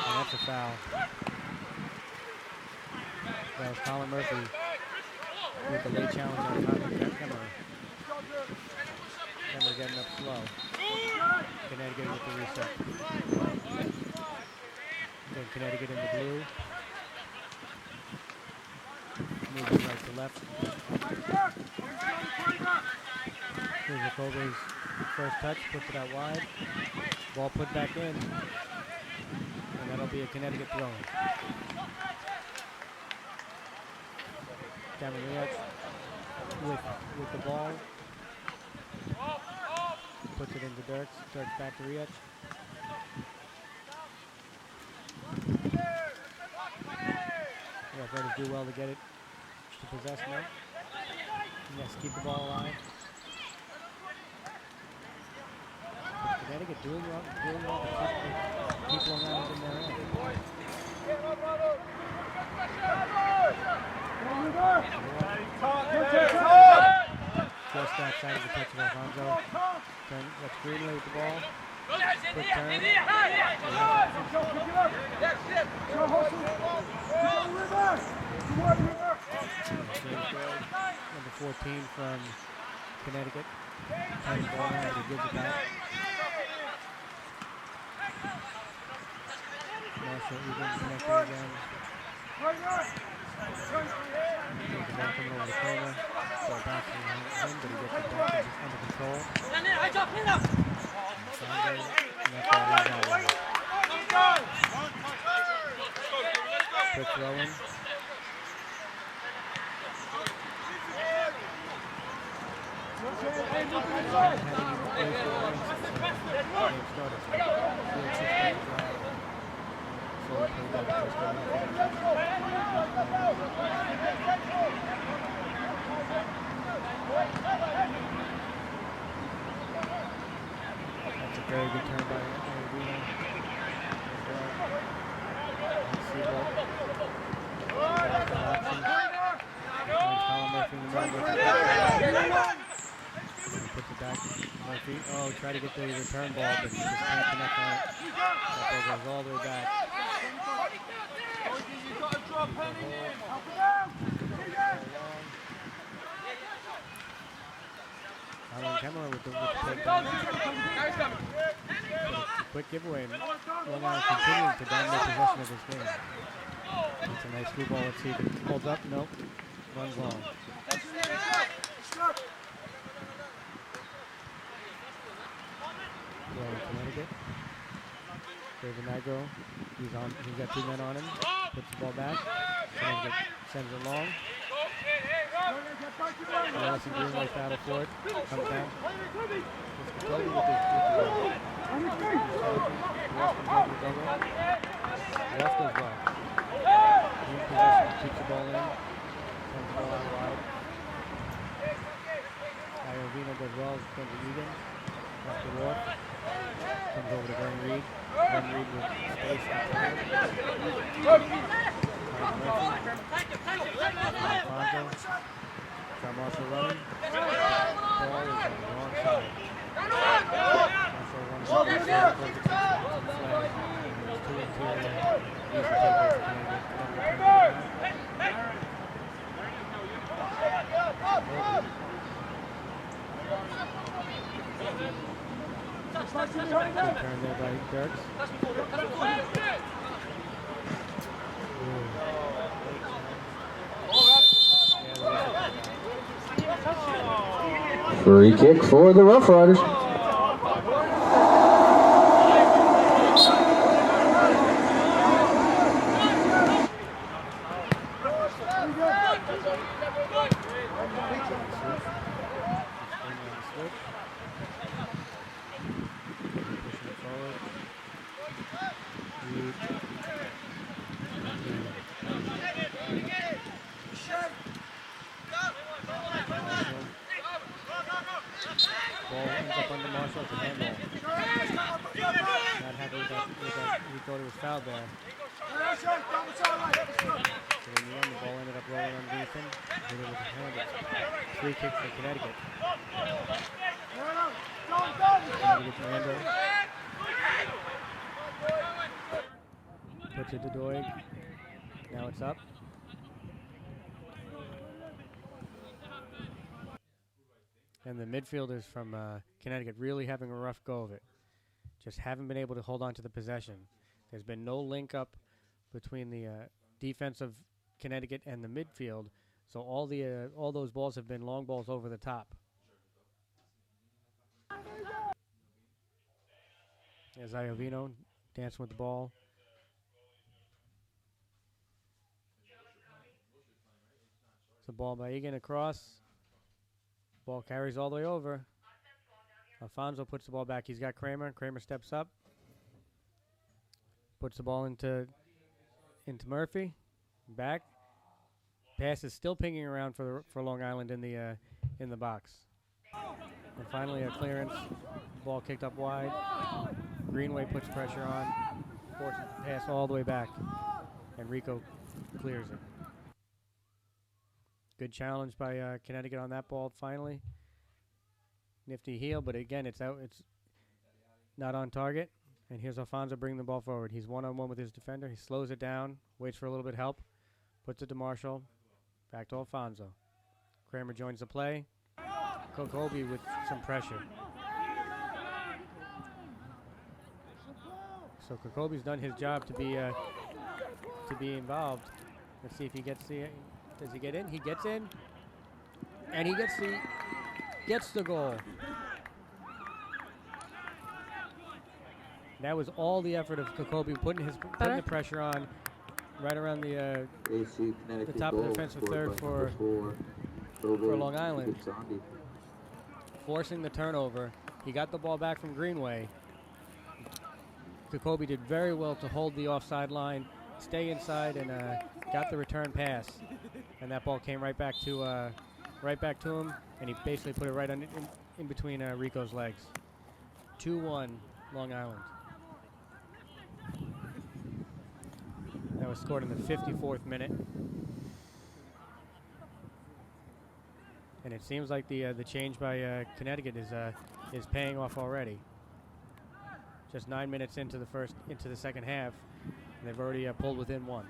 And that's a foul. That was Colin Murphy with the late challenge on Kemmerer. Kemmerer getting up slow. Connecticut with the reset. Then Connecticut in the blue. Moving right to left. Here's Jacoby's first touch, puts it out wide. Ball put back in. And that'll be a Connecticut throw. Cameron Riach with the ball. Puts it into Dirks. Dirks back to Riach. Rough Riders do well to get it to possess now. Yes, keep the ball alive. Connecticut doing well to keep Long Island in their end. Just outside of the touch of Alfonso. Let's Greenway with the ball. Quick turn. Number 14 from Connecticut. Turns the ball and he gives it back. Marshall Egan connecting again. There's the ball coming over the corner. Ball bouncing him, but he gets it back under control. Quick throw in. That's a very good turn by Arena. Puts it back. Murphy. Oh, try to get the return ball, but he just can't connect on it. That ball goes all the way back. Alan Kemmerer with the takedown. Quick giveaway. Long Island continuing to dominate possession of this game. It's a nice through ball. Let's see if it holds up. Nope. Runs long. Connecticut. David Nigro, he's got 2 men on him. Puts the ball back. Sends it long. Ellis and Greenway battle for it. Comes down. It's Kobe with his ball. Ruff goes well. In possession, keeps the ball in. Sends the ball out wide. Iovino does well. Sends it Egan. Off the wall. Comes over to Glenn Reed. Glenn Reed with space and time. Alfonso. From also running. Ball is on the wrong side. Also runs on the side. There's 2 interior. Easy takeaway for Connecticut. Good turn there by Dirks. Free kick for the Rough Riders. Ball ends up under Marshall. It's a handball. Not happy with that. He thought he was fouled there. So in the end, the ball ended up rolling underneath him. Hit it with a handle. Free kick for Connecticut. Connecticut puts it to Doig. Now it's up. And the midfielders from Connecticut really having a rough go of it. Just haven't been able to hold on to the possession. There's been no link up between the defense of Connecticut and the midfield. So all those balls have been long balls over the top. There's Iovino dancing with the ball. It's a ball by Egan across. Ball carries all the way over. Alfonso puts the ball back. He's got Kramer. Kramer steps up. Puts the ball into Murphy. Back. Pass is still pinging around for Long Island in the box. And finally a clearance. Ball kicked up wide. Greenway puts pressure on. Forces the pass all the way back. And Rico clears it. Good challenge by Connecticut on that ball finally. Nifty heel, but again, it's out. It's not on target. And here's Alfonso bringing the ball forward. He's one-on-one with his defender. He slows it down, waits for a little bit of help, puts it to Marshall. Back to Alfonso. Kramer joins the play. Kokobi with some pressure. So Kokobi's done his job to be involved. Let's see if he gets the. Does he get in? He gets in, and he gets the goal. That was all the effort of Kokobi putting the pressure on, right around the AC Connecticut top of the defensive third for Long Island, forcing the turnover. He got the ball back from Greenway. Kokobi did very well to hold the offside line, stay inside, and got the return pass. And that ball came right back to him, and he basically put it right in between Rico's legs. 2-1, Long Island. That was scored in the 54th minute. And it seems like the change by Connecticut is paying off already. Just 9 minutes into the second half, and they've already pulled within one.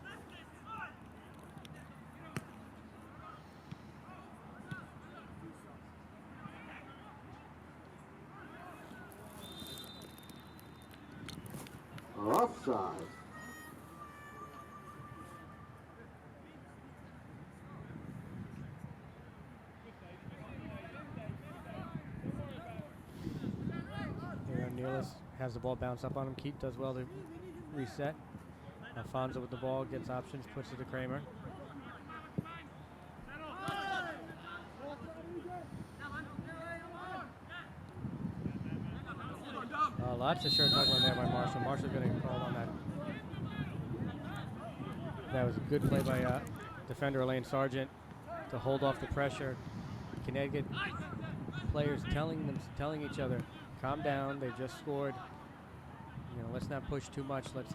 Offside. Here on Nealis has the ball bounce up on him. Keith does well to reset. Alfonso with the ball, gets options, puts it to Kramer. Lots of shirt tugging there by Marshall. Marshall's going to get called on that. That was a good play by defender Elaine Sargent to hold off the pressure. Connecticut players telling each other, calm down, they just scored. Let's not push too much. Let's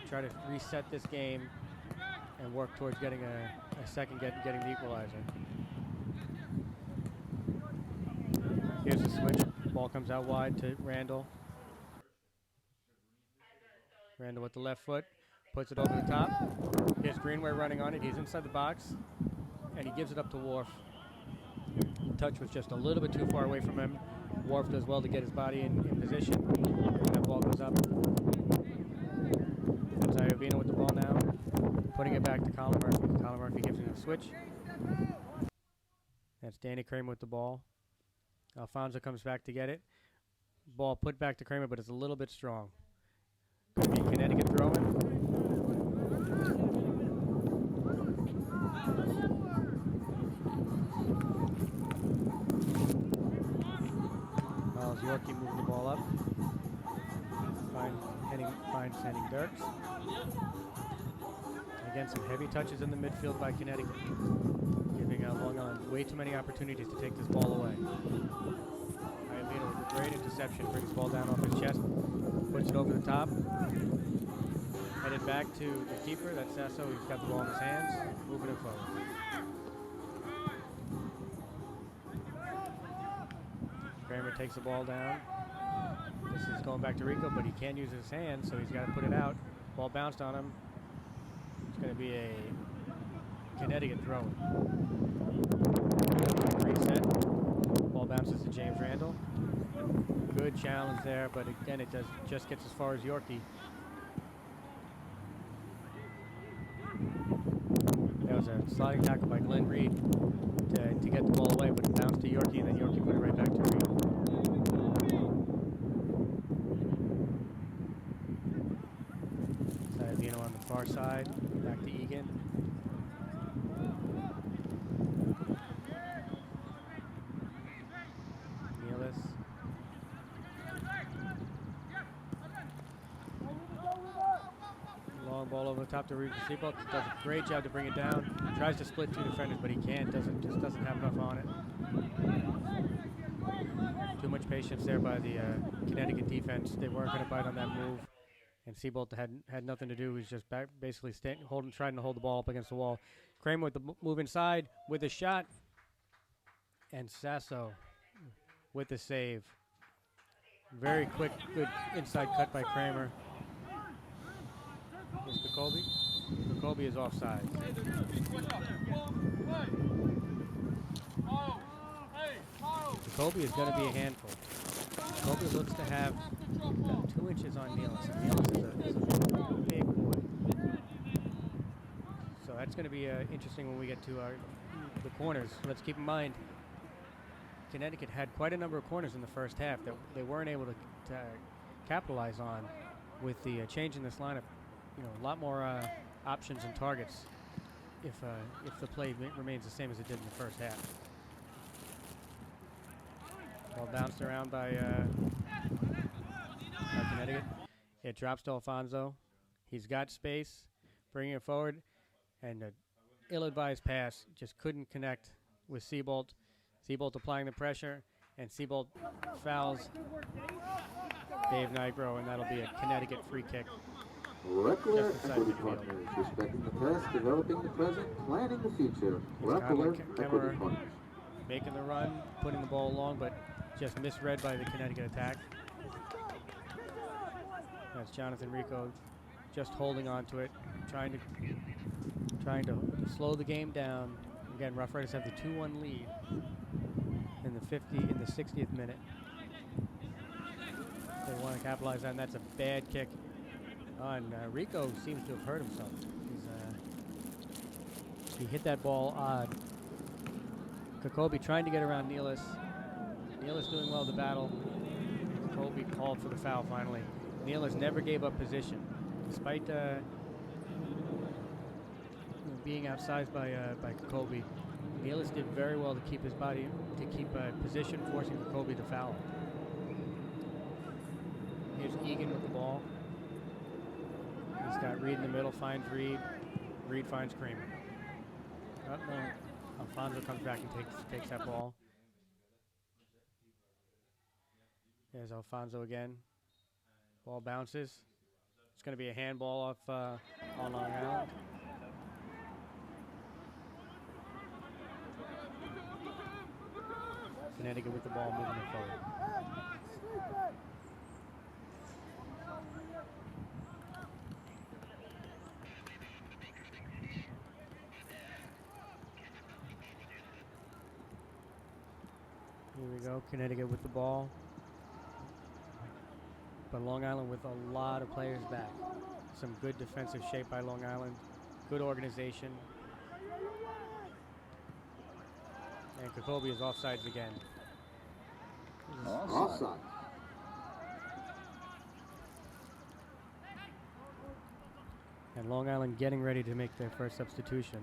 try to reset this game and work towards getting a second, getting the equalizer. Here's the switch. Ball comes out wide to Randall. Randall with the left foot, puts it over the top. Here's Greenway running on it. He's inside the box, and he gives it up to Worf. Touch was just a little bit too far away from him. Worf does well to get his body in position. And that ball goes up. That's Iovino with the ball now, putting it back to Colin Murphy. Colin Murphy gives him a switch. That's Danny Kramer with the ball. Alfonso comes back to get it. Ball put back to Kramer, but it's a little bit strong. Going to be Connecticut throwing. Miles Yorkie moving the ball up. Finds Henning Dirks. Again, some heavy touches in the midfield by Connecticut, giving Long Island way too many opportunities to take this ball away. Iovino with a great interception, brings the ball down off his chest, puts it over the top. Headed back to the keeper, that's Sasso. He's got the ball in his hands, moving it forward. Kramer takes the ball down. This is going back to Rico, but he can't use his hands, so he's got to put it out. Ball bounced on him. It's going to be a Connecticut throw. Reset. Ball bounces to James Randall. Good challenge there, but again, it just gets as far as Yorkie. That was a sliding tackle by Glenn Reed to get the ball away, but it bounced to Yorkie, and then Yorkie put it right back to Reed. Iovino on the far side, back to Egan. Nealis. Long ball over the top to Reed. Seabolt does a great job to bring it down. Tries to split two defenders, but he can't. Just doesn't have enough on it. Too much patience there by the Connecticut defense. They weren't going to bite on that move. And Seabolt had nothing to do. He was just basically trying to hold the ball up against the wall. Kramer with the move inside with a shot. And Sasso with the save. Very quick, good inside cut by Kramer. Here's Jacoby. Jacoby is offside. Jacoby is going to be a handful. Jacoby looks to have 2 inches on Nealis. Nealis is a big boy. So that's going to be interesting when we get to the corners. Let's keep in mind, Connecticut had quite a number of corners in the first half that they weren't able to capitalize on with the change in this lineup. A lot more options and targets if the play remains the same as it did in the first half. Ball bounced around by Connecticut. It drops to Alfonso. He's got space, bringing it forward, and an ill-advised pass just couldn't connect with Seabolt. Seabolt applying the pressure, and Seabolt fouls Dave Nigro, and that'll be a Connecticut free kick. Reckler Equity Partners, respecting the past, developing the present, planning the future. Reckler Equity Partners. Making the run, putting the ball along, but just misread by the Connecticut attack. That's Jonathan Rico just holding on to it, trying to slow the game down. Again, Rough Riders have the 2-1 lead in the 60th minute. They want to capitalize on that, and that's a bad kick. And Rico seems to have hurt himself. He hit that ball odd. Jacoby trying to get around Nealis. Nealis doing well to battle. Jacoby called for the foul finally. Nealis never gave up position. Despite being outsized by Jacoby, Nealis did very well to keep his body, to keep position, forcing Jacoby to foul. Here's Egan with the ball. He's got Reed in the middle, finds Reed. Reed finds Kramer. Oh, no. Alfonso comes back and takes that ball. There's Alfonso again. Ball bounces. It's going to be a handball off on Long Island. Connecticut with the ball moving it forward. Here we go, Connecticut with the ball. But Long Island with a lot of players back. Some good defensive shape by Long Island. Good organization. And Jacoby is offsides again. Offside. And Long Island getting ready to make their first substitution.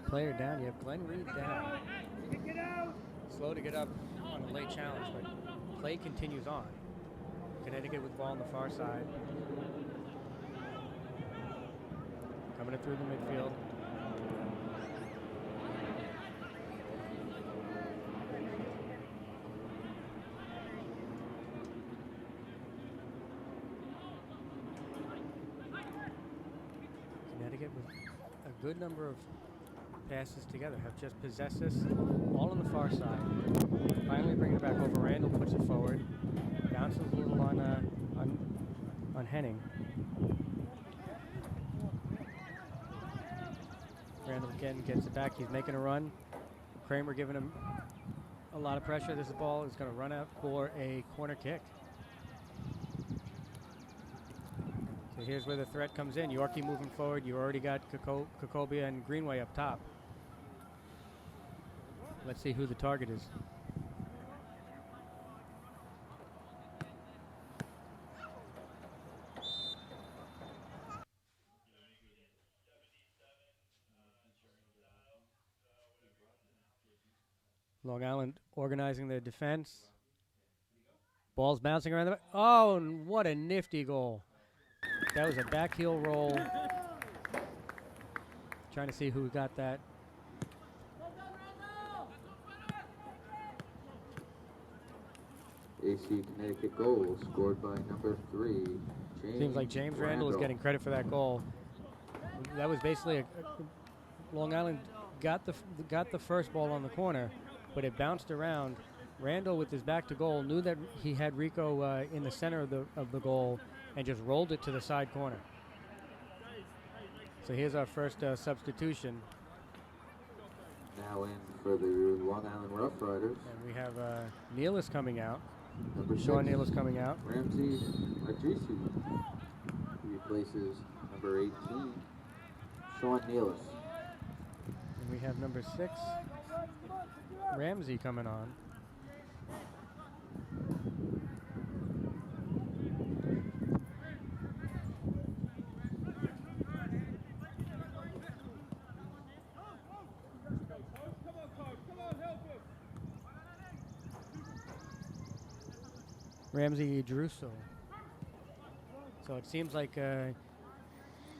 Player down, you have Glenn Reed down. Slow to get up on a late challenge, but play continues on. Connecticut with ball on the far side. Coming it through the midfield. Connecticut with a good number of passes together, have just possessed this all on the far side. Finally bringing it back over. Randall puts it forward. Bounces a little on Henning. Randall again gets it back. He's making a run. Kramer giving him a lot of pressure. This ball is going to run out for a corner kick. So here's where the threat comes in. Yorkie moving forward. You already got Jacoby and Greenway up top. Let's see who the target is. Long Island organizing their defense. Ball's bouncing around the back. Oh, and what a nifty goal. That was a back heel roll. Trying to see who got that. AC Connecticut goal scored by number 3, James. Seems like James Randall is getting credit for that goal. That was basically Long Island got the first ball on the corner, but it bounced around. Randall, with his back to goal, knew that he had Rico in the center of the goal and just rolled it to the side corner. So here's our first substitution. Now in for the Long Island Rough Riders. And we have Nealis coming out. Number 6, Sean Nealis coming out. Ramsey Adrisi. He replaces number 18, Sean Nealis. And we have number 6, Ramsey coming on. Ramsey Druso. So it seems like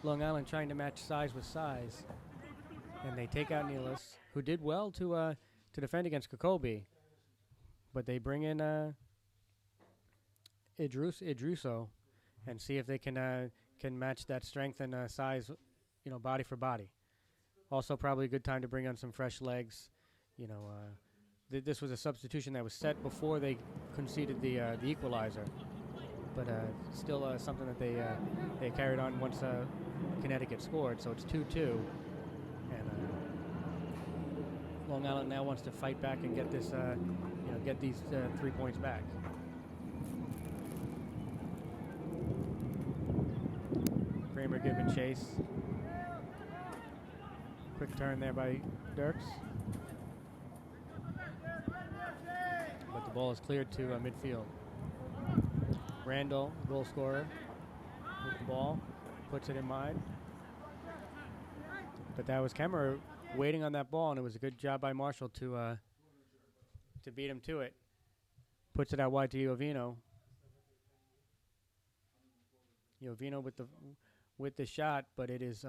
Long Island trying to match size with size. And they take out Nealis, who did well to defend against Jacoby. But they bring in Idruso and see if they can match that strength and size, body for body. Also probably a good time to bring on some fresh legs. This was a substitution that was set before they conceded the equalizer, but still something that they carried on once Connecticut scored. So it's 2-2, and Long Island now wants to fight back and get this, get these 3 points back. unforgiving chase. Quick turn there by Dirks. But the ball is cleared to midfield. Randall, goal scorer, with the ball, puts it in mind. But that was Kemmer waiting on that ball, and it was a good job by Marshall to beat him to it. Puts it out wide to Iovino. Iovino with the shot, but it is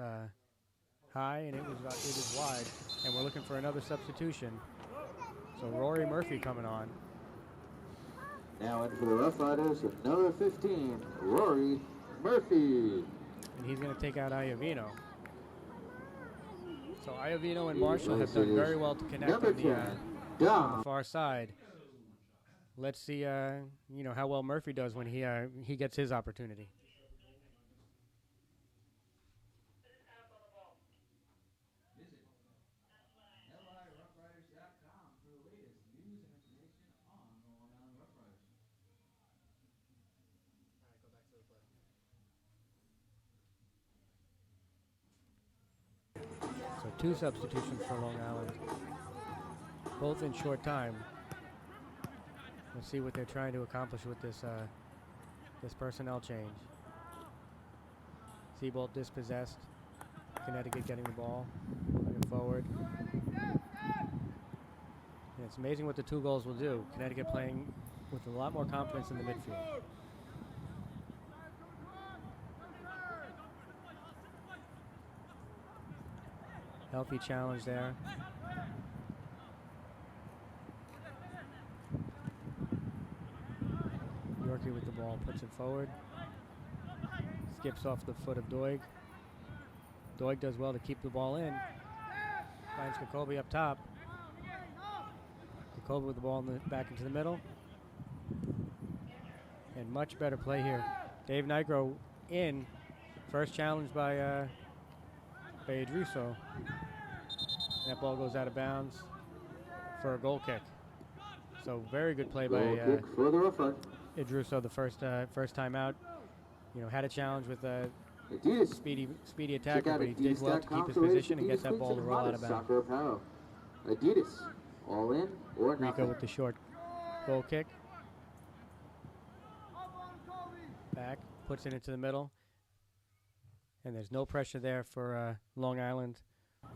high and it is wide, and we're looking for another substitution. So Rory Murphy coming on. Now in for the Rough Riders with number 15, Rory Murphy. And he's going to take out Iovino. So Iovino and Marshall have done very well to connect on the far side. Let's see, how well Murphy does when he gets his opportunity. Visit LIRoughRiders.com for the latest news and information on the Long Island Rough Riders. All right, go back to the play. So 2 substitutions for Long Island, both in short time. Let's see what they're trying to accomplish with this personnel change. Seabolt dispossessed. Connecticut getting the ball, moving forward. And it's amazing what the 2 goals will do. Connecticut playing with a lot more confidence in the midfield. Healthy challenge there. Yorkie with the ball, puts it forward. Skips off the foot of Doig. Doig does well to keep the ball in. Finds Kokobi up top. Kokobi with the ball back into the middle. And much better play here. Dave Nigro in. First challenge by Idruso. That ball goes out of bounds for a goal kick. So very good play by Idruso the first time out. Had a challenge with a speedy attacker, but he did well to keep his position and get that ball to roll out of bounds. Adidas, all in or nothing. Rico with the short goal kick. Back, puts it into the middle. And there's no pressure there for Long Island.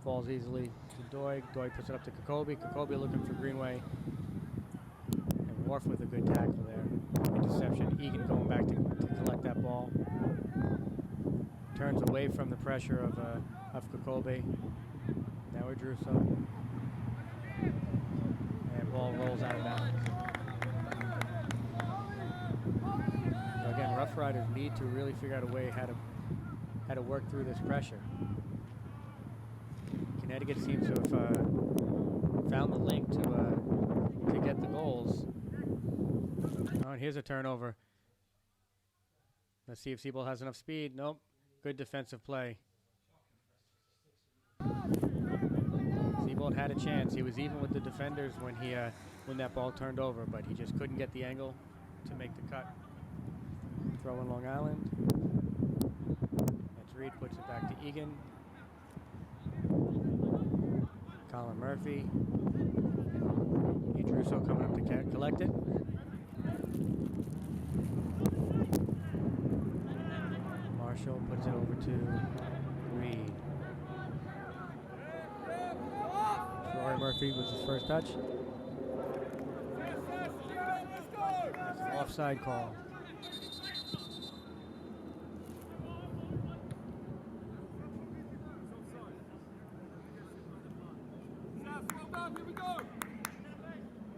Falls easily to Doig. Doig puts it up to Kokobi. Kokobi looking for Greenway. And Wharf with a good tackle there. Interception. Egan going back to collect that ball. Turns away from the pressure of Kokobi. Now Idruso. And ball rolls out of bounds. So again, Rough Riders need to really figure out a way how to work through this pressure. Connecticut seems to have found the link to get the goals. Oh, and here's a turnover. Let's see if Seabolt has enough speed. Nope. Good defensive play. Seabolt had a chance. He was even with the defenders when that ball turned over, but he just couldn't get the angle to make the cut. Throw in Long Island. That's Reed, puts it back to Egan. Colin Murphy. Idruso coming up to collect it. Marshall puts it over to Reed. Rory Murphy with his first touch. That's an offside call.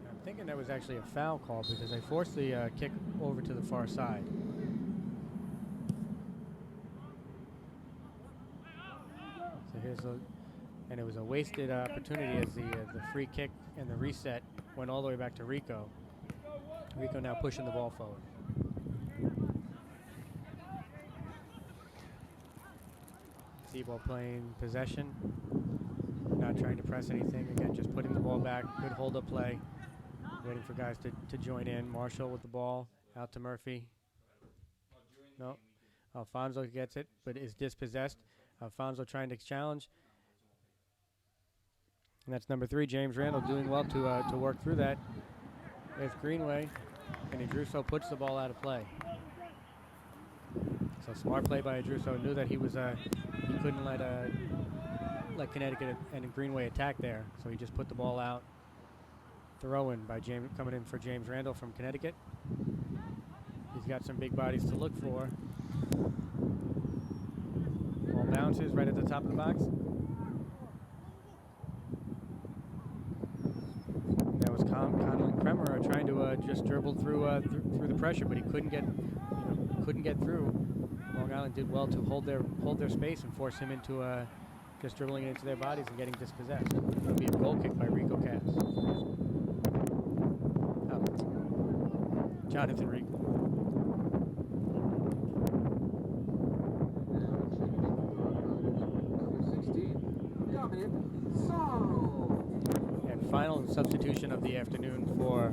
I'm thinking that was actually a foul call because they forced the kick over to the far side. So and it was a wasted opportunity as the free kick and the reset went all the way back to Rico. Rico now pushing the ball forward. Seabolt playing possession, not trying to press anything. Again, just putting the ball back. Good hold-up play. Waiting for guys to join in. Marshall with the ball out to Murphy. No. Alfonso gets it, but is dispossessed. Alfonso trying to challenge. And that's number 3, James Randall, doing well to work through that. There's Greenway, and Idruso puts the ball out of play. So smart play by Idruso. Knew that he couldn't let Connecticut and Greenway attack there, so he just put the ball out. Throw in by James, coming in for James Randall from Connecticut. He's got some big bodies to look for. Ball bounces right at the top of the box. That was Conlon Kremer trying to just dribble through the pressure, but he couldn't get through. Long Island did well to hold their space and force him into just dribbling it into their bodies and getting dispossessed. It'll be a goal kick by Rico Cass. Jonathan Rico. Number 16, Dominic Sorrell. And final substitution of the afternoon for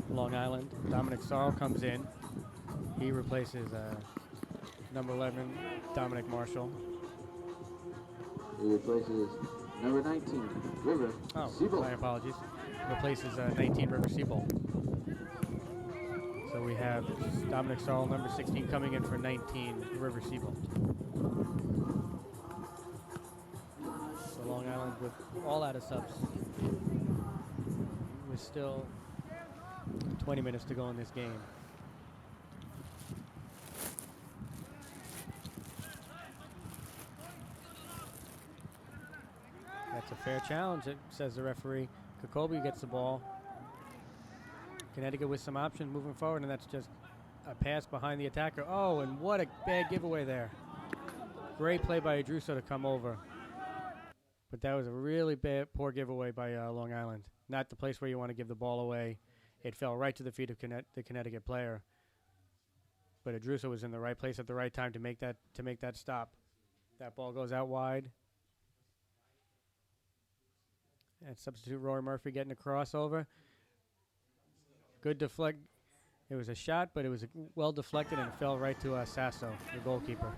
Long Island. Dominic Sorrell comes in. He replaces number 11, Dominic Marshall. He replaces number 19, River Siebel. My apologies. Replaces 19, River Siebel. So we have Dominic Sorrell, number 16, coming in for 19, River Siebel. So Long Island with all out of subs. With still 20 minutes to go in this game. That's a fair challenge, says the referee. Kokobi gets the ball. Connecticut with some options moving forward, and that's just a pass behind the attacker. Oh, and what a bad giveaway there. Great play by Idruso to come over. But that was a really poor giveaway by Long Island. Not the place where you want to give the ball away. It fell right to the feet of the Connecticut player. But Idruso was in the right place at the right time to make that stop. That ball goes out wide. And substitute Rory Murphy getting a crossover. Good deflect. It was a shot, but it was well deflected and it fell right to Sasso, the goalkeeper.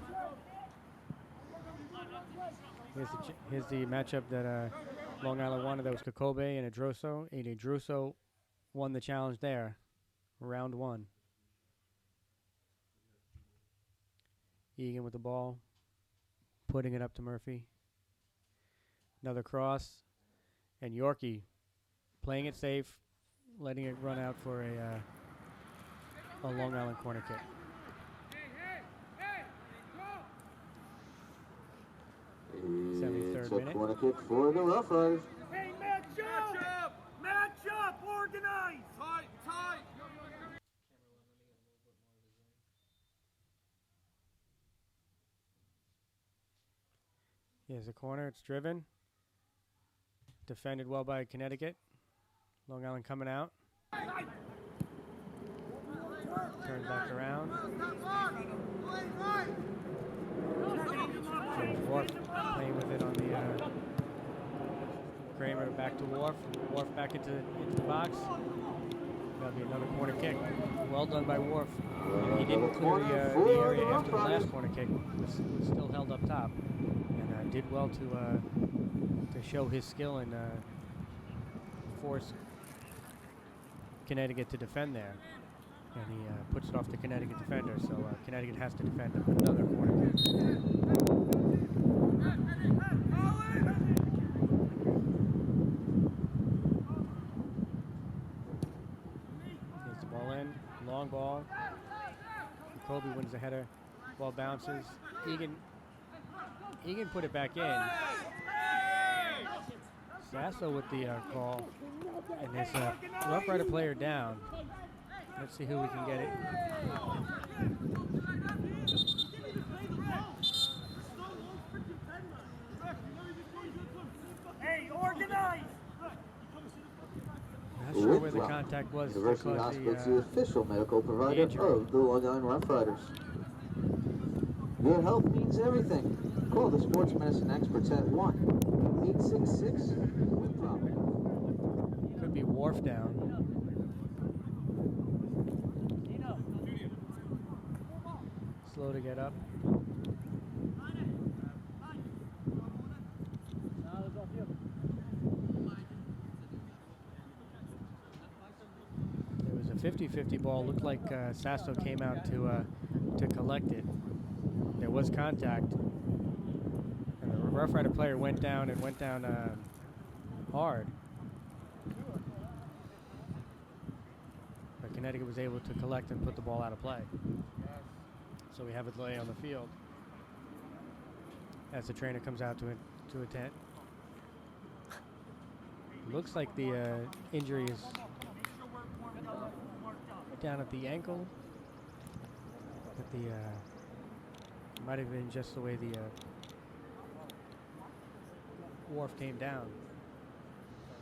Here's the matchup that Long Island wanted. That was Kokobe and Idruso. And Idruso won the challenge there, round 1. Egan with the ball, putting it up to Murphy. Another cross. And Yorkie playing it safe, letting it run out for a Long Island corner kick. It's 73rd a minute. corner kick for the Rough Riders. Hey, match up! Match up! Organize! Tight, tight! Here's a corner. It's driven. Defended well by Connecticut. Long Island coming out. Turn back around. James Wharf playing with it on the Kramer back to Wharf. Wharf back into the box. That'll be another corner kick. Well done by Wharf. He didn't clear the area after the last corner kick. Was still held up top and did well to show his skill and force Connecticut to defend there. And he puts it off the Connecticut defender, so Connecticut has to defend another corner kick. Here's the ball in, long ball. Kobe wins the header, ball bounces. Egan put it back in. Sasso with the call, and there's a Rough Rider player down. Let's see who we can get it. Hey, organize! Not sure where the contact was. University Hospital is the official medical provider of the Long Island Rough Riders. Your health means everything. Call the sports medicine experts at 1-866-WITH-PROBLEM. Could be Wharf down. slow to get up. It was a 50-50 ball. Looked like Sasso came out to collect it. There was contact, and the Rough Rider player went down hard. But Connecticut was able to collect and put the ball out of play. So we have a delay on the field as the trainer comes out to attend. Looks like the injury is down at the ankle, but might have been just the way the wharf came down.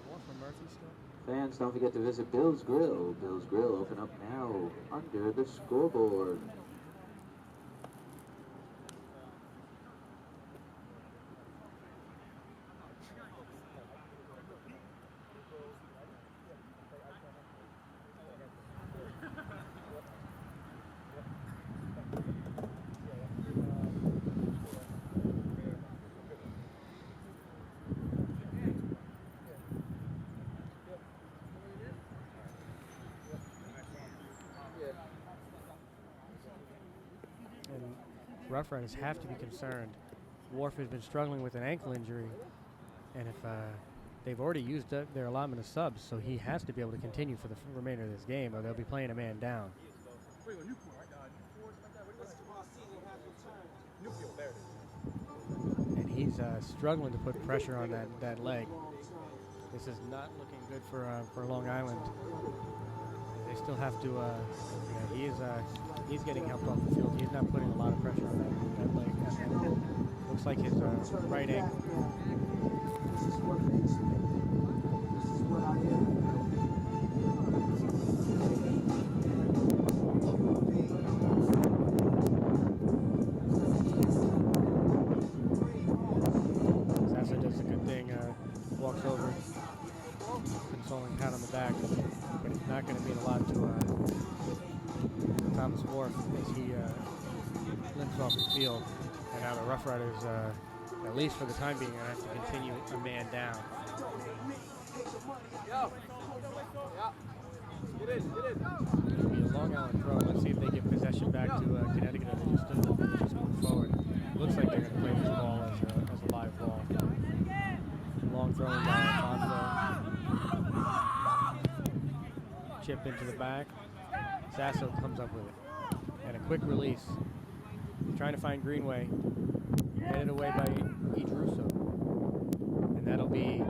Wharf or Murphy still? Fans, don't forget to visit Bill's Grill. Bill's Grill open up now under the scoreboard. Rough Riders have to be concerned. Wharf has been struggling with an ankle injury, and if they've already used up their allotment of subs, so he has to be able to continue for the remainder of this game, or they'll be playing a man down. And he's struggling to put pressure on that leg. This is not looking good for Long Island. They still have to. He's getting help off the field. He's not putting a lot of pressure on that leg. Looks like his right ankle. This is what makes me. This is what I am. Sassa does a good thing. Walks over, consoling pat on the back, but it's not going to mean a lot to Thomas Wharf as he limps off the field. And now the Rough Riders, at least for the time being, are going to have to continue a man down. It'll be a Long Island throw. Let's see if they get possession back to Connecticut or they just move forward. Looks like they're going to play this ball as a live ball. Long throw by Alfonso. Chip into the back. Sasso comes up with it. And a quick release. Trying to find Greenway. Headed away by Idruso. And that'll be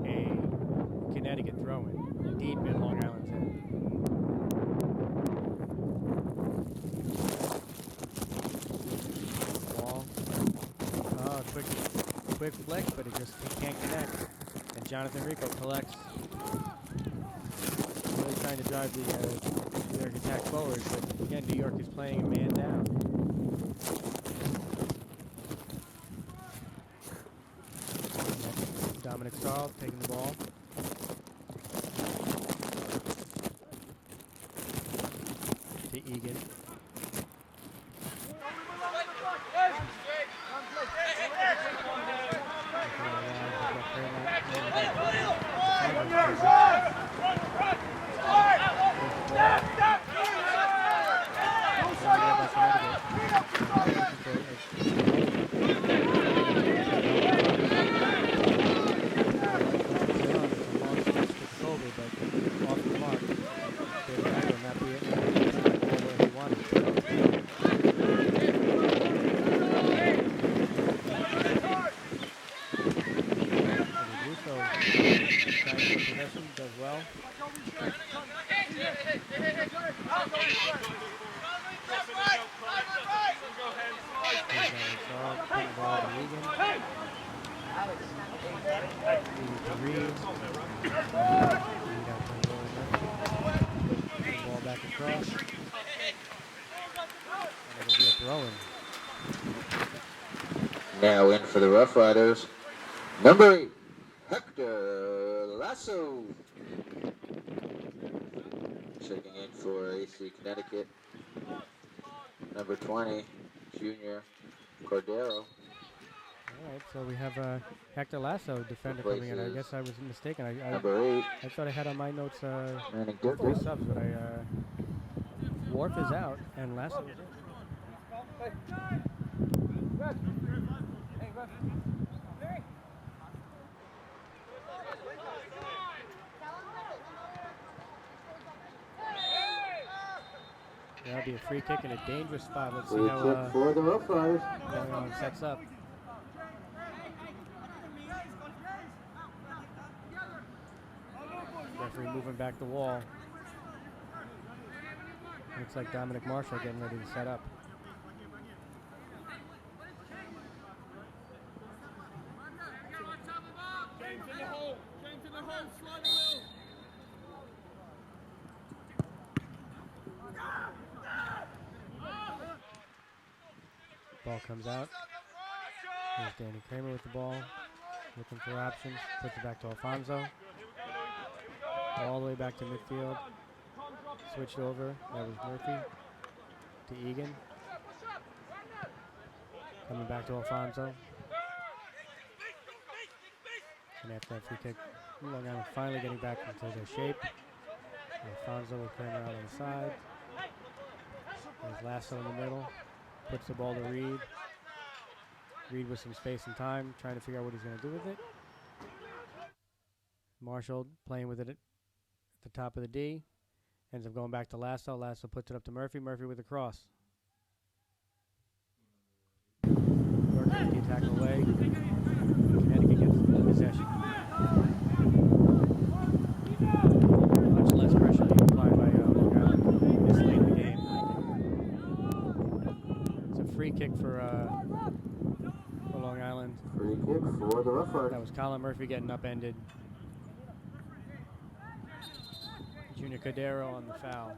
a Connecticut throw-in. Deep in Long Island's head. Ball. Oh, quick flick, but it can't connect. And Jonathan Rico collects. Really trying to drive the New York attack forward, but again, New York is playing a man down. Dominic Stahl taking the ball. To Egan. Now in for the Rough Riders, number 8, Hector Lasso. Checking in for AC Connecticut, number 20, Junior Cordero. All right, so we have Hector Lasso, defender, coming in. I guess I was mistaken. Number 8, I thought I had on my notes Manning 3 Dirkey. subs, but Worf is out and Lasso is in. That'll be a free kick in a dangerous spot. Let's see Free how kick for the Rough Riders. Long Island sets up. Referee moving back the wall. Looks like Dominic Marshall getting ready to set up. Ball comes out. Here's Danny Kramer with the ball. Looking for options. Puts it back to Alfonso. All the way back to midfield. Switched over. That was Murphy. To Egan. Coming back to Alfonso. And after that free kick, Long Island finally getting back into their shape. Alfonso with Kramer out on the side. There's Lasso in the middle. Puts the ball to Reed. Reed with some space and time, trying to figure out what he's going to do with it. Marshall playing with it at the top of the D. Ends up going back to Lasso. Lasso puts it up to Murphy. Murphy with a cross. York gets the attack away. Connecticut gets possession. Much less pressure being applied by Long Island this late in the game. It's a free kick for Long Island. Free kick for the Rough Riders. That was Colin Murphy getting upended. Junior Cordero on the foul.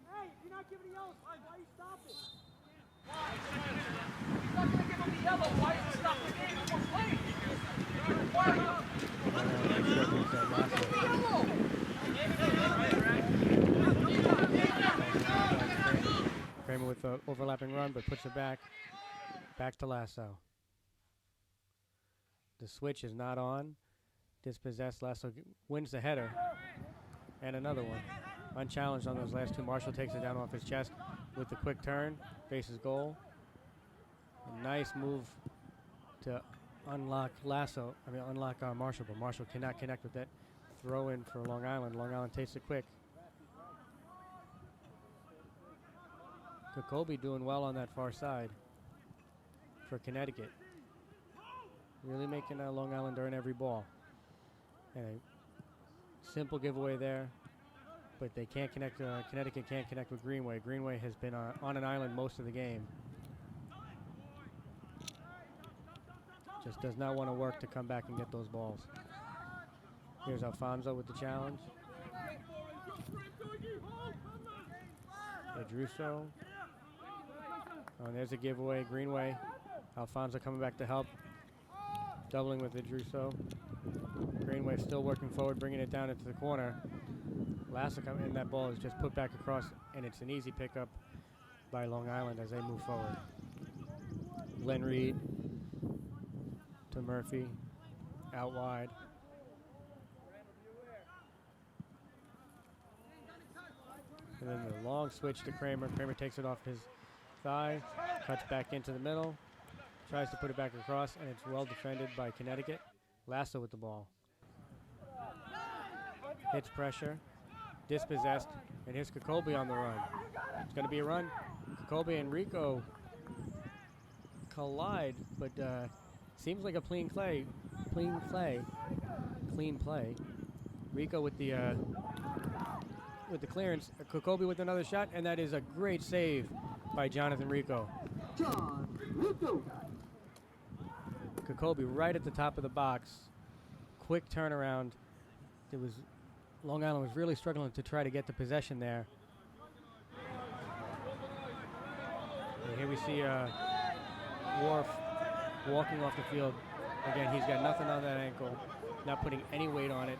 Hey, you're not giving yellows. Why you stop it? He's not going to give him the yellow. Why is he stopping the game? He's playing. Kramer with the overlapping run, but puts it back to Lasso. The switch is not on. Dispossessed. Lasso wins the header. And another one. Unchallenged on those last two. Marshall takes it down off his chest with the quick turn. Faces goal. A nice move to unlock Lasso. Unlock Marshall, but Marshall cannot connect with that throw in for Long Island. Long Island takes it quick. Kokobi doing well on that far side for Connecticut. Really making Long Island earn every ball. And a simple giveaway there, but they can't connect. Connecticut can't connect with Greenway. Greenway has been on an island most of the game. Just does not want to work to come back and get those balls. Here's Alfonso with the challenge. Druso. Oh, and there's a giveaway. Greenway. Alfonso coming back to help. Doubling with the Druso. Greenway still working forward, bringing it down into the corner. Lasso coming in, that ball is just put back across, and it's an easy pickup by Long Island as they move forward. Glenn Reed to Murphy, out wide. And then the long switch to Kramer. Kramer takes it off his thigh, cuts back into the middle, tries to put it back across, and it's well defended by Connecticut. Lasso with the ball. Hits pressure, dispossessed, and here's Kokobi on the run. It's going to be a run. Kokobi and Rico collide, but seems like a clean play. Rico with the clearance. Kokobi with another shot, and that is a great save by Jonathan Rico. John Rico. Kokobi right at the top of the box. Quick turnaround. Long Island was really struggling to try to get the possession there. And here we see Worf walking off the field. Again, he's got nothing on that ankle, not putting any weight on it,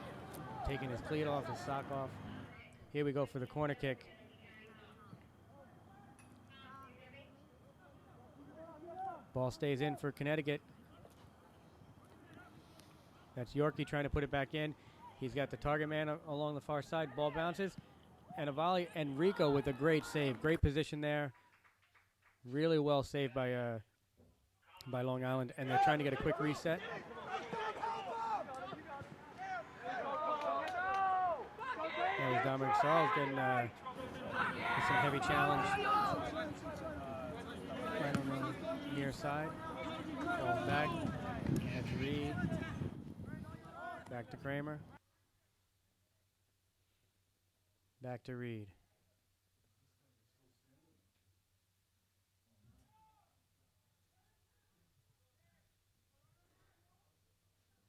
taking his cleat off, his sock off. Here we go for the corner kick. Ball stays in for Connecticut. That's Yorkie trying to put it back in. He's got the target man along the far side. Ball bounces. And a volley. And Rico with a great save. Great position there. Really well saved by Long Island. And they're trying to get a quick reset. There's Dominic Sarles getting some heavy challenge right on the near side. Ball back. That's Reed. Back to Kramer. Back to Reed.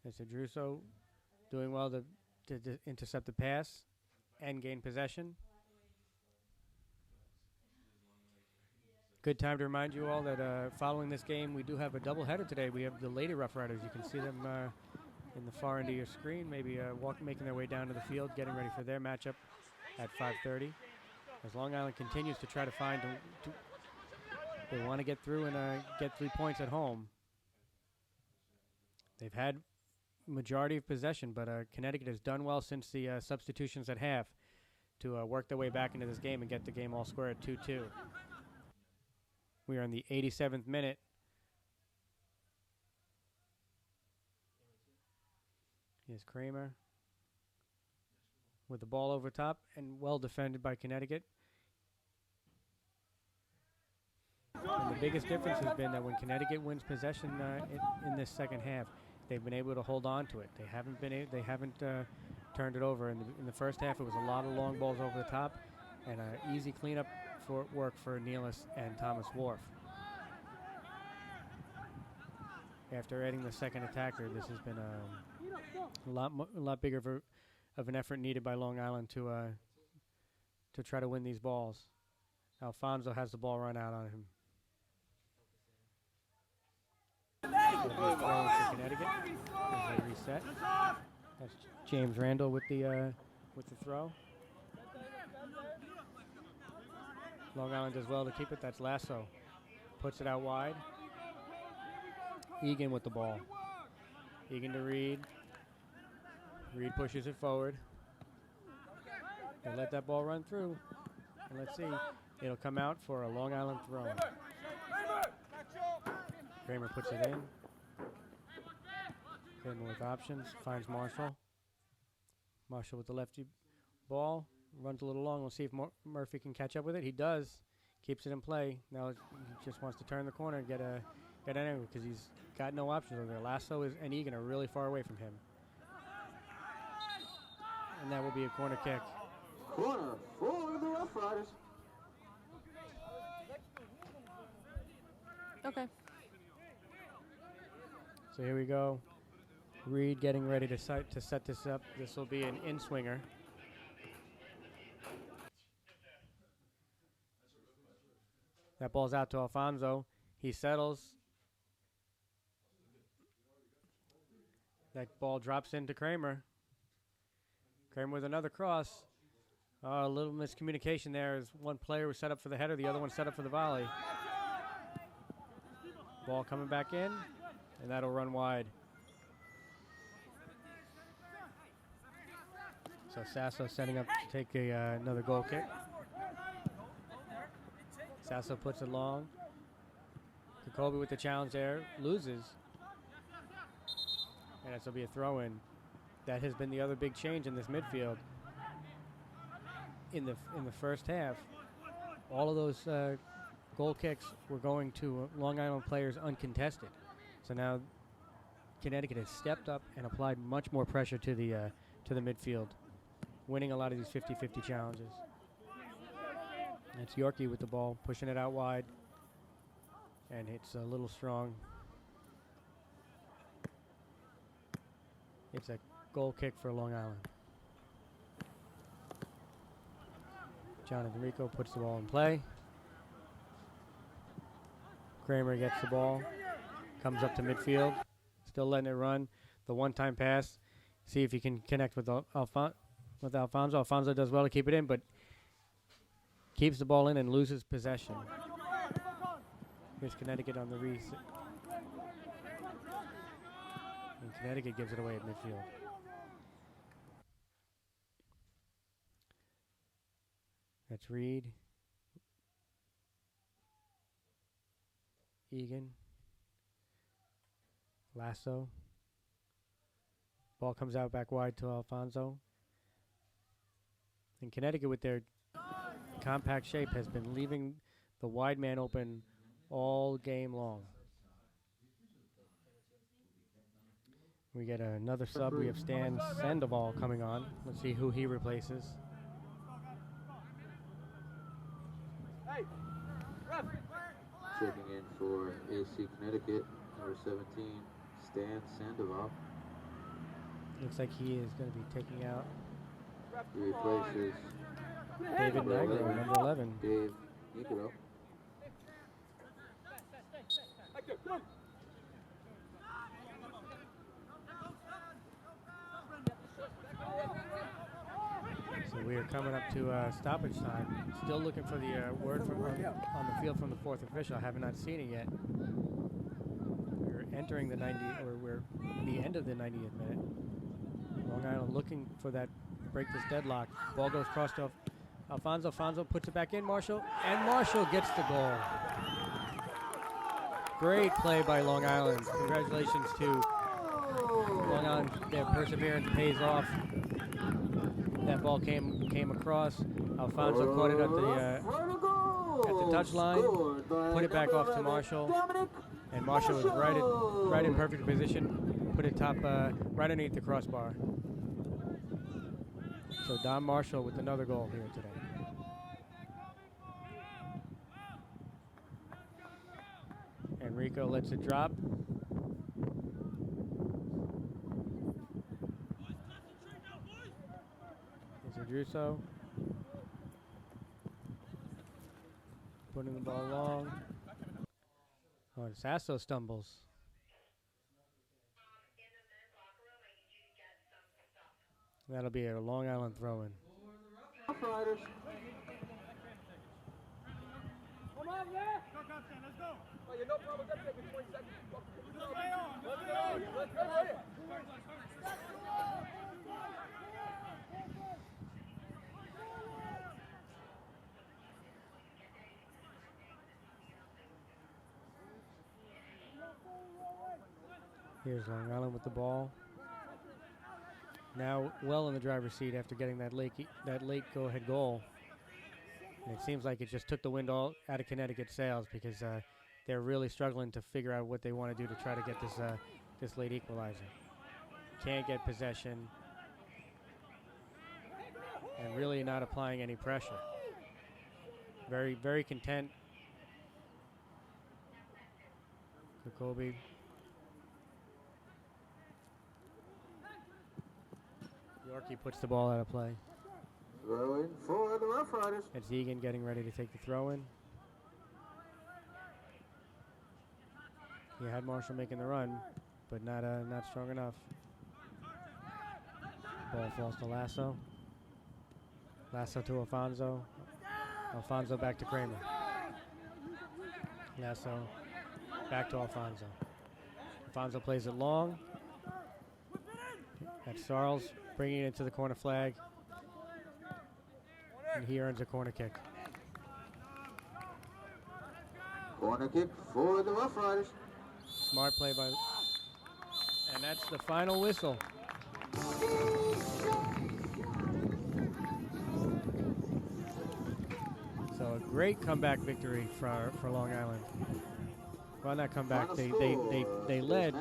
It's a Druso doing well to intercept the pass and gain possession. Good time to remind you all that following this game, we do have a doubleheader today. We have the Lady Rough Riders. You can see them in the far end of your screen, maybe making their way down to the field, getting ready for their matchup at 5:30. As Long Island continues to try to find, they want to get through and get 3 points at home. They've had majority of possession, but Connecticut has done well since the substitutions at half to work their way back into this game and get the game all square at 2-2. We are in the 87th minute. Here's Kramer with the ball over top and well defended by Connecticut. And the biggest difference has been that when Connecticut wins possession in this second half, they've been able to hold on to it. They haven't turned it over. In the first half, it was a lot of long balls over the top and easy cleanup for work for Nealis and Thomas Wharf. After adding the second attacker, this has been a lot bigger of an effort needed by Long Island to try to win these balls. Alfonso has the ball run out on him. Throw for Connecticut as they reset. That's James Randall with the throw. Long Island does well to keep it. That's Lasso. Puts it out wide. Egan with the ball. Egan to Reed. Reed pushes it forward. They let that ball run through. And let's see. It'll come out for a Long Island throw. Kramer puts it in. Kramer with options. Finds Marshall. Marshall with the lefty ball. Runs a little long. We'll see if Murphy can catch up with it. He does. Keeps it in play. Now he just wants to turn the corner and get an angle because he's got no options over there. Lasso and Egan are really far away from him. And that will be a corner kick. Corner for the Rough Riders. Okay. So here we go. Reed getting ready to set this up. This will be an in-swinger. That ball's out to Alfonso. He settles. That ball drops into Kramer. Kramer with another cross. A little miscommunication there as one player was set up for the header, the other one set up for the volley. Ball coming back in, and that'll run wide. So Sasso setting up to take another goal kick. Sasso puts it long. Kokobi with the challenge there, loses. And this will be a throw-in. That has been the other big change in this midfield. In the first half, all of those goal kicks were going to Long Island players uncontested. So now Connecticut has stepped up and applied much more pressure to the midfield, winning a lot of these 50-50 challenges. That's Yorkie with the ball, pushing it out wide, and it's a little strong. It's a goal kick for Long Island. Jonathan Rico puts the ball in play. Kramer gets the ball, comes up to midfield, still letting it run. The one-time pass, see if he can connect with Alfonso. Alfonso does well to keep it in, but keeps the ball in and loses possession. Here's Connecticut on the reset. And Connecticut gives it away at midfield. That's Reed. Egan. Lasso. Ball comes out back wide to Alfonso. And Connecticut, with their compact shape, has been leaving the wide man open all game long. We get another sub. We have Stan Sandoval coming on. Let's see who he replaces. Hey, ref. Checking in for AC Connecticut, number 17, Stan Sandoval. Looks like he is going to be taking out He replaces David Nagler, number 11. Dave Nicodo. So we are coming up to stoppage time. Still looking for the word from on the field from the fourth official. I have not seen it yet. We're entering the 90, or we're at the end of the 90th minute. Long Island looking for that, break this deadlock. Ball goes crossed off Alfonso. Alfonso puts it back in, Marshall, and Marshall gets the goal. Great play by Long Island. Congratulations to Long Island. Their perseverance pays off. That ball came across. Alfonso caught it at the touch line, put it back off to Marshall, and Marshall was right in perfect position. Put it top right underneath the crossbar. So Don Marshall with another goal here today. Enrico lets it drop. Druso putting the ball long. Oh, and Sasso stumbles. That'll be a Long Island throw-in. Rough Riders. Come on, yeah. Go, Captain, let's go. Oh, you know, probably got to take 20 seconds. Let's go. Here's Long Island with the ball. Now well in the driver's seat after getting that late go-ahead goal. And it seems like it just took the wind all out of Connecticut's sails because they're really struggling to figure out what they want to do to try to get this late equalizer. Can't get possession. And really not applying any pressure. Very, very content. Kokobi. Yorkie puts the ball out of play. Throw in for the Rough Riders. It's Egan getting ready to take the throw in. He had Marshall making the run, but not strong enough. Ball falls to Lasso. Lasso to Alfonso. Alfonso back to Kramer. Lasso back to Alfonso. Alfonso plays it long. That's Sarles bringing it into the corner flag. And he earns a corner kick. Corner kick for the Rough Riders. Smart play by... And that's the final whistle. So a great comeback victory for Long Island. Well, not comeback. They led.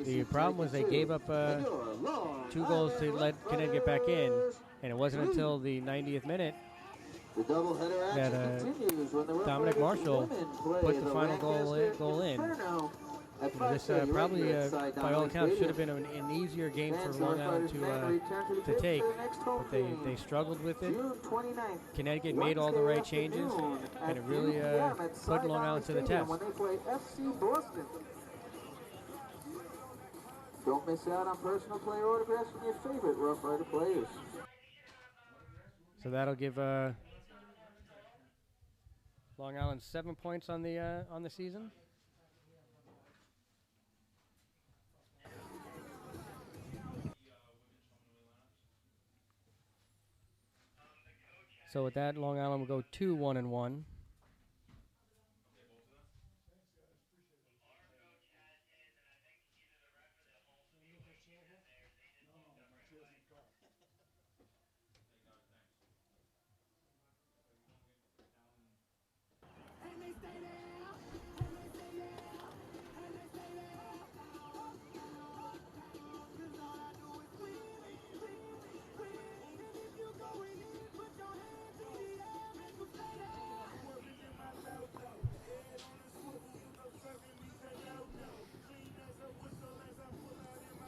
The problem was they gave up 2 goals to let Connecticut get back in, and it wasn't until the 90th minute that Dominic Marshall put the final goal in. This probably, by all accounts, should have been an easier game for Long Island to take, but they struggled with it. Connecticut made all the right changes, and it really put Long Island to the test. Don't miss out on personal player autographs from your favorite Rough Rider players. So that'll give Long Island 7 points on the season. So with that, Long Island will go 2-1-1.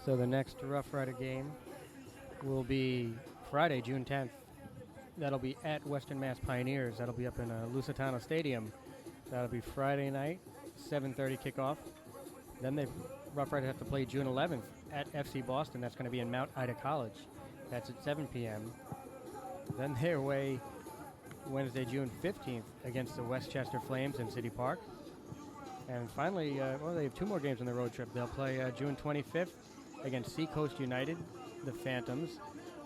So the next Rough Rider game will be Friday, June 10th. That'll be at Western Mass Pioneers. That'll be up in Lusitano Stadium. That'll be Friday night, 7:30 kickoff. Then the Rough Riders have to play June 11th at FC Boston. That's going to be in Mount Ida College. That's at 7 p.m. Then they're away Wednesday, June 15th against the Westchester Flames in City Park. And finally, they have 2 more games on the road trip. They'll play June 25th against Seacoast United, the Phantoms,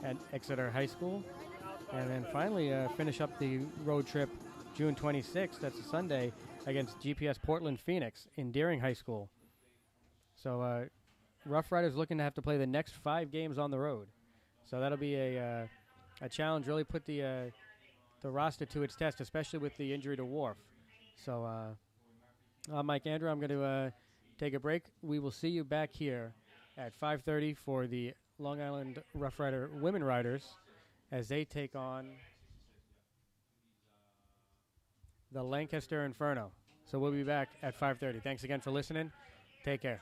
at Exeter High School. And then finally finish up the road trip June 26th, that's a Sunday, against GPS Portland Phoenix in Deering High School. So Rough Riders looking to have to play the next 5 games on the road. So that'll be a challenge, really put the roster to its test, especially with the injury to Worf. So I'm Mike Andrew. I'm going to take a break. We will see you back here at 5:30 for the Long Island Rough Rider Women Riders as they take on the Lancaster Inferno. So we'll be back at 5:30. Thanks again for listening. Take care.